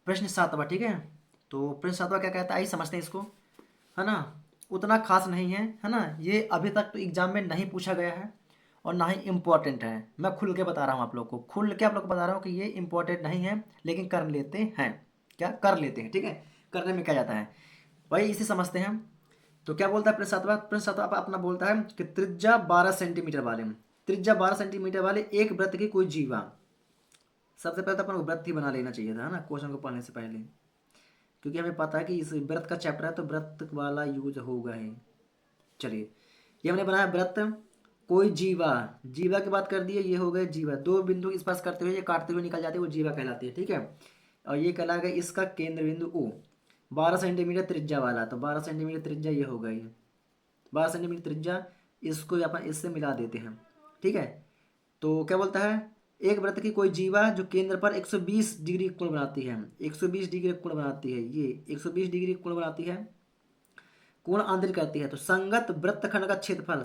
प्रश्न 7वां, ठीक है, तो प्रश्न 7वां क्या कहता है, आइए समझते हैं इसको, है ना। उतना खास नहीं है ना, ये अभी तक तो एग्जाम में नहीं पूछा गया है और ना ही इम्पोर्टेंट है। मैं खुल के बता रहा हूँ आप लोग को, बता रहा हूँ कि ये इम्पोर्टेंट नहीं है, लेकिन कर लेते हैं, ठीक है, करने में क्या जाता है, वही इसे समझते हैं। तो क्या बोलता है प्रश्न 7वां अपना बोलता है कि त्रिज्या 12 सेंटीमीटर वाले एक वृत्त की कोई जीवा। सबसे पहले तो अपन को वृत्त ही बना लेना चाहिए था, है ना, क्वेश्चन को पढ़ने से पहले, क्योंकि हमें पता है कि इस वृत्त का चैप्टर है तो वृत्त वाला यूज होगा ही। चलिए ये हमने बनाया वृत्त, कोई जीवा की बात कर दी है, ये हो गए जीवा, दो बिंदु स्पर्श करते हुए ये काटते हुए निकल जाते हैं, वो जीवा कहलाती है, ठीक है। और ये कहलाएगा इसका केंद्र बिंदु ओ, 12 सेंटीमीटर त्रिज्या वाला, तो 12 सेंटीमीटर त्रिज्या ये हो गई, 12 सेंटीमीटर त्रिज्या, इसको अपन इससे मिला देते हैं, ठीक है। तो क्या बोलता है, एक वृत्त की कोई जीवा जो केंद्र पर 120 डिग्री कोण बनाती है, 120 डिग्री कोण बनाती है, ये 120 डिग्री कोण बनाती है, कोण आंतरिक करती है। तो संगत वृत्तखंड का क्षेत्रफल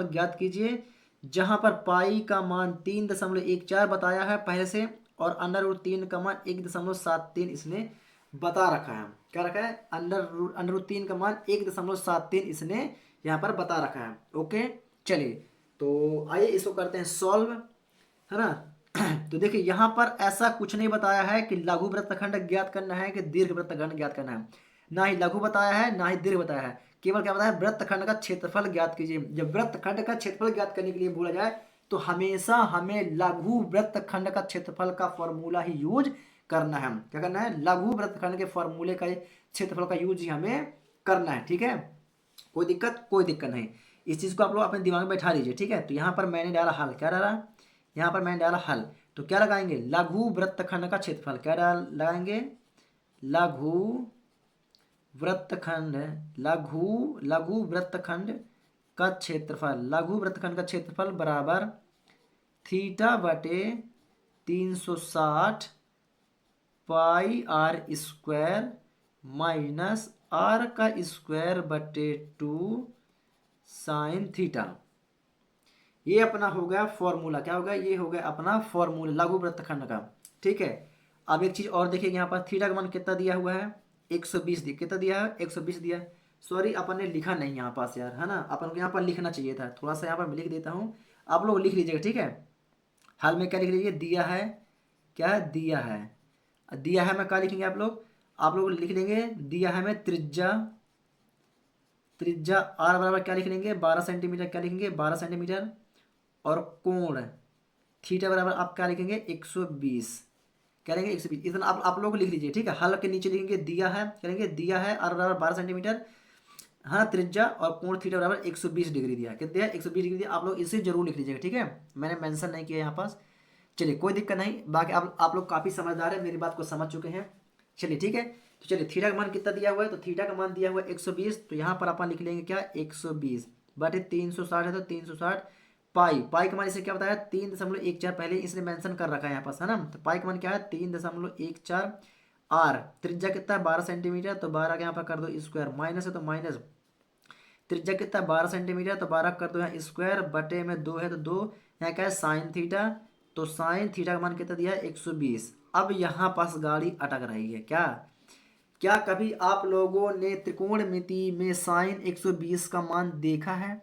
ज्ञात कीजिए, जहां पर पाई का मान 3.14 बताया है पहले से, और अंडर रूट 3 का मान 1.73 इसने बता रखा है। क्या रखा है, अंडर रूट 3 का मान 1.73 इसने यहाँ पर बता रखा है। ओके, चलिए तो आइए इसको करते हैं सॉल्व, है ना। तो देखिए यहाँ पर ऐसा कुछ नहीं बताया है कि लघु वृत्तखंड ज्ञात करना है कि दीर्घ वृत्तखंड ज्ञात करना है, ना ही लघु बताया है ना ही दीर्घ बताया है, केवल क्या बताया, वृत्तखंड का क्षेत्रफल ज्ञात कीजिए। जब वृत्तखंड का क्षेत्रफल ज्ञात करने के लिए बोला जाए तो हमेशा हमें लघु वृत्तखंड का क्षेत्रफल का फॉर्मूला ही यूज करना है। क्या करना है, लघु वृत्तखंड के फॉर्मूले का क्षेत्रफल का यूज ही हमें करना है। ठीक है, कोई दिक्कत, कोई दिक्कत नहीं। इस चीज को आप लोग अपने दिमाग में बैठा लीजिए। ठीक है, तो यहाँ पर मैंने डाला हल, क्या डाला, यहाँ पर मैंने डाला हल, तो क्या लगाएंगे, लघु वृत्तखंड का क्षेत्रफल, क्या डाल लगाएंगे, लघु वृत्तखंड, लघु लघु वृत्तखंड का क्षेत्रफल, लघु वृत्तखंड का क्षेत्रफल बराबर थीटा बटे 360 पाई आर स्क्वायर माइनस आर का स्क्वायर बटे 2 साइन थीटा। ये अपना हो गया फॉर्मूला, क्या हो गया, ये हो गया अपना फॉर्मूला लघु वृत्तखंड का। ठीक है, अब एक चीज और देखिए, यहाँ पर थीटा का मान कितना दिया हुआ है, 120 दिया, कितना दिया है, 120 दिया। सॉरी, अपन ने लिखा नहीं यहाँ पास यार, है ना, अपन को यहाँ पर लिखना चाहिए था, थोड़ा सा यहाँ पर मैं लिख देता हूँ, आप लोग लिख लीजिएगा। ठीक है, हाल में क्या लिख लीजिए, दिया है, क्या है, दिया है, दिया है मैं क्या लिखेंगे आप लोग लिख लेंगे, दिया है मैं त्रिज्या, त्रिज्या आर बराबर क्या लिख लेंगे, 12 सेंटीमीटर, क्या लिखेंगे 12 सेंटीमीटर, और कोण थीटा बराबर आप क्या लिखेंगे 120, क्या लेंगे 120, इतना आप लोग लिख लीजिए। ठीक है, हल के नीचे लिखेंगे दिया है, क्या लेंगे दिया है आर बराबर 12 सेंटीमीटर, हाँ त्रिज्या, और कोण थीटा बराबर 120 डिग्री दिया, कितने दिया 120 डिग्री दिया, आप लोग इसे जरूर लिख लीजिएगा। ठीक है, मैंने मेंशन नहीं किया यहाँ पास, चलिए कोई दिक्कत नहीं, बाकी आप लोग काफ़ी समझदार है, मेरी बात को समझ चुके हैं। चलिए ठीक है, तो चलिए थीटा का मान कितना दिया हुआ है, तो थीटा का मान दिया हुआ है 120, तो यहाँ पर अपन लिख लेंगे क्या 120 बटे 360 है, तो 360 पाई, पाई का मान इसे क्या बताया 3.14, पहले इसने मेंशन कर रखा है यहाँ पास, है ना, तो पाई का मान क्या है 3.14, आर त्रिज्या कितना है 12 सेंटीमीटर, तो 12 के यहाँ पर कर दो स्क्वायर, माइनस है तो माइनस, त्रिज्या कितना 12 सेंटीमीटर, तो 12 कर दो यहाँ स्क्वायर, बटे में 2 है तो 2, यहाँ क्या है साइन थीटा, तो साइन थीटा का मान कितना दिया है 120। अब यहाँ पास गाड़ी अटक रही है, क्या क्या कभी आप लोगों ने त्रिकोणमिति में साइन 120 का मान देखा है,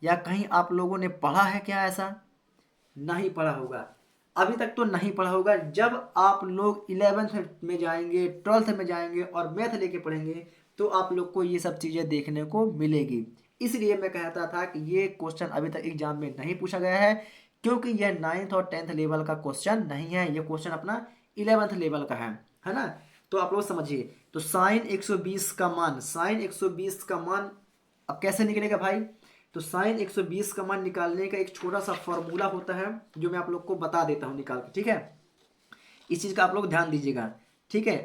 या कहीं आप लोगों ने पढ़ा है क्या ऐसा, नहीं पढ़ा होगा, अभी तक तो नहीं पढ़ा होगा। जब आप लोग 11th में जाएंगे, 12th में जाएंगे और मैथ लेके पढ़ेंगे तो आप लोग को ये सब चीज़ें देखने को मिलेगी। इसलिए मैं कहता था कि ये क्वेश्चन अभी तक एग्जाम में नहीं पूछा गया है, क्योंकि यह 9th और 10th लेवल का क्वेश्चन नहीं है, ये क्वेश्चन अपना 11th लेवल का है ना। तो आप लोग समझिए, तो साइन 120 का मान, साइन 120 का मान अब कैसे निकलेगा भाई, तो साइन 120 का मान निकालने का एक छोटा सा फॉर्मूला होता है, जो मैं आप लोग को बता देता हूँ निकाल के। ठीक है, इस चीज़ का आप लोग ध्यान दीजिएगा। ठीक है,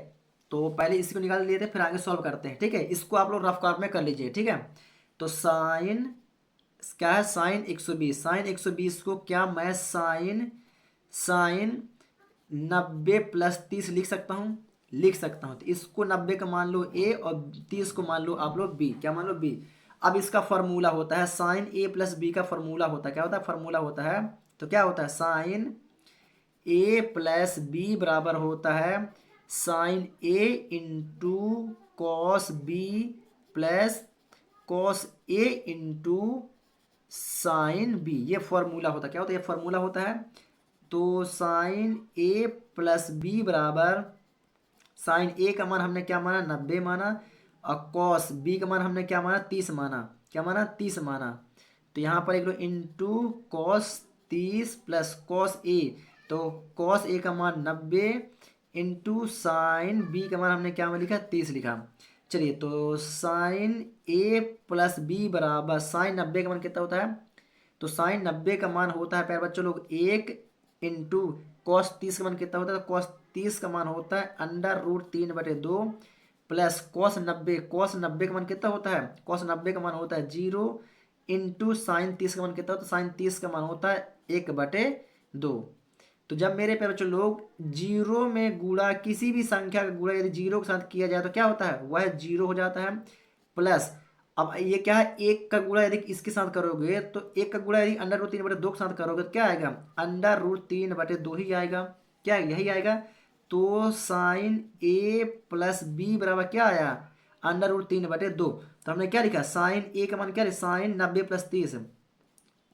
तो पहले इसको निकाल लिए थे, फिर आगे सॉल्व करते हैं। ठीक है, इसको आप लोग रफ कॉपी में कर लीजिए। ठीक है, तो साइन क्या है, साइन 120, साइन 120 को क्या मैं साइन साइन 90 प्लस 30 लिख सकता हूँ, लिख सकता हूँ। तो इसको 90 का मान लो ए और 30 को मान लो आप लोग बी, क्या मान लो बी। अब इसका फॉर्मूला होता है साइन ए प्लस बी का फॉर्मूला होता है, क्या होता है फॉर्मूला होता है, तो क्या होता है साइन ए प्लस बी बराबर होता है sine A into cos B plus cos A into sine B, ये फॉर्मूला होता है, क्या होता है ये फॉर्मूला होता है। तो साइन ए प्लस बी बराबर साइन ए का मान हमने क्या माना 90 माना, और कॉस बी का मान हमने क्या माना 30 माना, क्या माना 30 माना। तो यहाँ पर एक लो इंटू कॉस 30 प्लस कॉस ए, तो कॉस ए का मान 90 इंटू साइन बी का मान हमने क्या लिखा 30 लिखा। चलिए, तो साइन ए प्लस बी बराबर साइन 90 का मान कितना होता है, तो साइन 90 का मान होता है प्यारे बच्चों लोग 1 इंटू कॉस 30 का मान कितना होता है, तो कॉस 30 का मान होता है √3/2 प्लस कॉस 90 का मान कितना होता है, कॉस 90 का मान होता है 0 इंटू साइन 30 का मान कितना होता है, साइन 30 का मान होता है 1/2। तो जब मेरे प्यारे बच्चों लोग जीरो में गुणा, किसी भी संख्या का गुणा यदि जीरो के साथ किया जाए तो क्या होता है, वह जीरो हो जाता है। प्लस अब ये क्या है, एक का गुणा यदि इसके साथ करोगे तो एक का गुणा यदि √3/2 के साथ करोगे तो क्या आएगा, √3/2 ही आएगा, क्या यही आएगा। तो साइन ए प्लस बी बराबर क्या आया √3/2। तो हमने क्या लिखा, साइन ए का मान क्या है साइन 90 प्लस 30,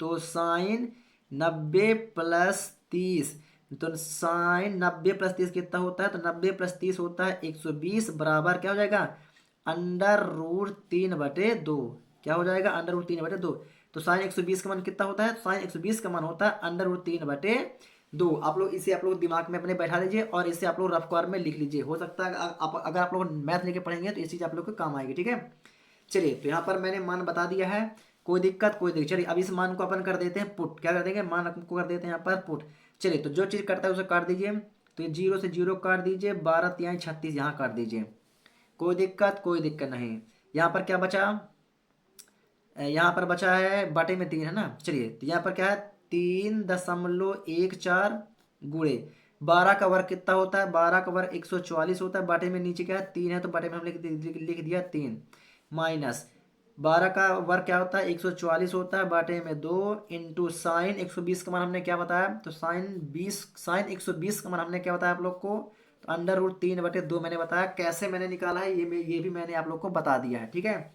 तो साइन 90 प्लस 30, तो साइन 90 प्लस 30 कितना होता है, तो 90 प्लस 30 होता है 120 बराबर क्या हो जाएगा √3/2। क्या हो जाएगा? √3/2। तो साइन 120 का मान कितना होता है? साइन 120 का मान होता है √3/2। आप लोग इसे आप लोग दिमाग में अपने बैठा लीजिए और इसे आप लोग रफ कॉर्म में लिख लीजिए। हो सकता है अगर आप लोग मैथ लेके पढ़ेंगे तो ये चीज़ आप लोग को काम आएगी। ठीक है, चलिए तो यहाँ पर मैंने मान बता दिया है। कोई दिक्कत? कोई दिक्कत। चलिए अब इस मान को अपन कर देते हैं पुट। क्या कर देंगे? मान को कर देते हैं यहाँ पर पुट। चलिए तो जो चीज़ करता है उसे काट दीजिए। तो ये 0 से 0 काट दीजिए, 12 तिहाई 36 यहाँ काट दीजिए। कोई दिक्कत? कोई दिक्कत नहीं। यहाँ पर क्या बचा? यहाँ पर बचा है बटे में 3 है ना। चलिए तो यहाँ पर क्या है? 3.14 गुणे 12 का वर्ग कितना होता है? 12 का वर्ग 144 होता है। बटे में नीचे क्या है? 3 है तो बटे में हम लिख दिया 3 माइनस 12 का वर्ग क्या होता है? 144 होता है। बटे में 2 इंटू साइन 120 का मान हमने क्या बताया? तो साइन 120 का मान हमने क्या बताया आप लोग को? तो √3/2 मैंने बताया। कैसे मैंने निकाला है ये भी मैंने आप लोग को बता दिया है। ठीक है,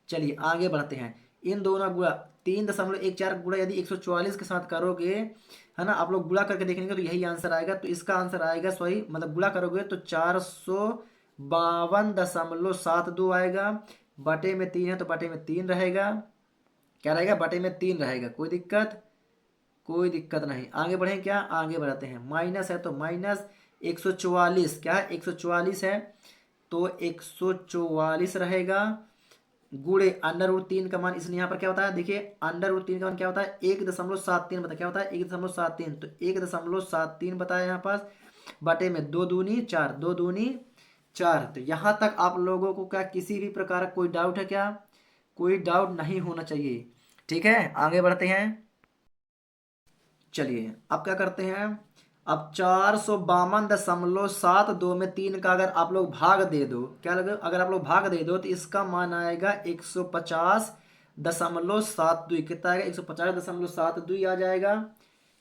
चलिए आगे बढ़ते हैं। इन दोनों गुणा 3.14 गुणा यदि 144 के साथ करोगे, है ना, आप लोग गुणा करके देखेंगे तो यही आंसर आएगा। तो इसका आंसर आएगा, सॉरी मतलब गुणा करोगे तो 452.72 आएगा। बटे में 3 है तो बटे में 3 रहेगा। क्या रहेगा? बटे में 3 रहेगा। कोई दिक्कत? कोई दिक्कत नहीं। आगे बढ़ें क्या? आगे बढ़ते हैं। माइनस है तो माइनस 144, क्या है? 144 है तो 144 रहेगा गुणे √3 का मान। इसलिए यहाँ पर क्या होता है? देखिए √3 का मान क्या होता है? 1.73 बता। क्या होता है? 1.73। तो 1.73 बताया यहाँ पास। बटे में 2 दूनी 4, 2 दूनी 4। तो यहाँ तक आप लोगों को क्या किसी भी प्रकार का कोई डाउट है क्या? कोई डाउट नहीं होना चाहिए। ठीक है, आगे बढ़ते हैं। चलिए अब क्या करते हैं? अब 452.72 में 3 का अगर आप लोग भाग दे दो, क्या लगे? अगर आप लोग भाग दे दो तो इसका मान आएगा 150.72। कितना आएगा? 150.72 आ जाएगा।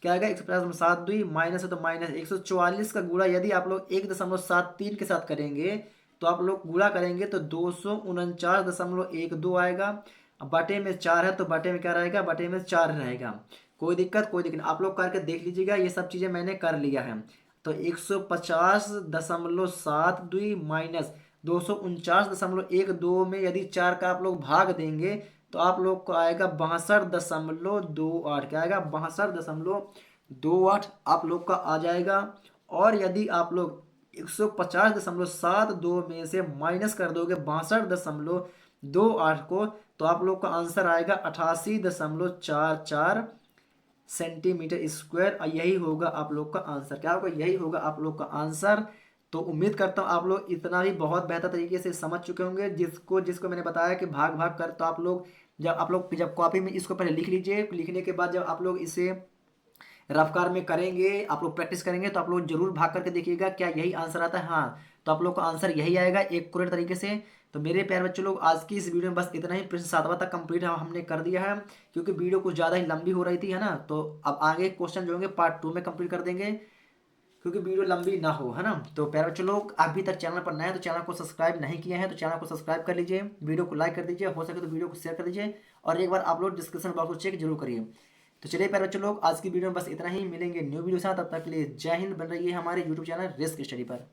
क्या आएगा? 150.72 माइनस है तो माइनस 144 का गुणा यदि आप लोग 1.73 के साथ करेंगे तो आप लोग गुणा करेंगे तो 249.12 आएगा। अब बटे में 4 है तो बटे में क्या रहेगा? बटे में 4 रहेगा। कोई दिक्कत? कोई दिक्कत। आप लोग करके देख लीजिएगा, ये सब चीज़ें मैंने कर लिया है। तो 150.72 माइनस 249.12 में यदि 4 का आप लोग भाग देंगे तो आप लोग को आएगा 62.28। क्या आएगा? 62.28 आप लोग का आ जाएगा। और यदि आप लोग 150.72 में से माइनस कर दोगे 62.28 को तो आप लोग का आंसर आएगा 88.44 सेंटीमीटर स्क्वायर। और यही होगा आप लोग का आंसर। क्या होगा? यही होगा आप लोग का आंसर। तो उम्मीद करता हूँ आप लोग इतना ही बहुत बेहतर तरीके से समझ चुके होंगे। जिसको जिसको मैंने बताया कि भाग भाग कर, तो आप लोग जब कॉपी में इसको पहले लिख लीजिए। लिखने के बाद जब आप लोग इसे रफ्तार में करेंगे, आप लोग प्रैक्टिस करेंगे तो आप लोग जरूर भाग करके देखिएगा क्या यही आंसर आता है। हाँ, तो आप लोग का आंसर यही आएगा एक करेक्ट तरीके से। तो मेरे प्यारे बच्चों लोग, आज की इस वीडियो में बस इतना ही। प्रश्न 7वां तक कंप्लीट हमने कर दिया है क्योंकि वीडियो कुछ ज़्यादा ही लंबी हो रही थी, है ना। तो अब आगे क्वेश्चन जो होंगे पार्ट 2 में कंप्लीट कर देंगे क्योंकि वीडियो लंबी ना हो, है ना। तो प्यारे बच्चों लोग, अभी तक चैनल पर नए हैं तो चैनल को सब्सक्राइब नहीं किए हैं तो चैनल को सब्सक्राइब कर लीजिए, वीडियो को लाइक कर दीजिए, हो सके तो वीडियो को शेयर कर दीजिए और एक बार आप लोग डिस्क्रिप्शन बॉक्स को चेक जरूर करिए। तो चलिए प्यारे बच्चों लोग, आज की वीडियो में बस इतना ही। मिलेंगे न्यू वीडियो के साथ, तब तक के लिए जय हिंद। बन रही है हमारे यूट्यूब चैनल रिस्क स्टडी पर।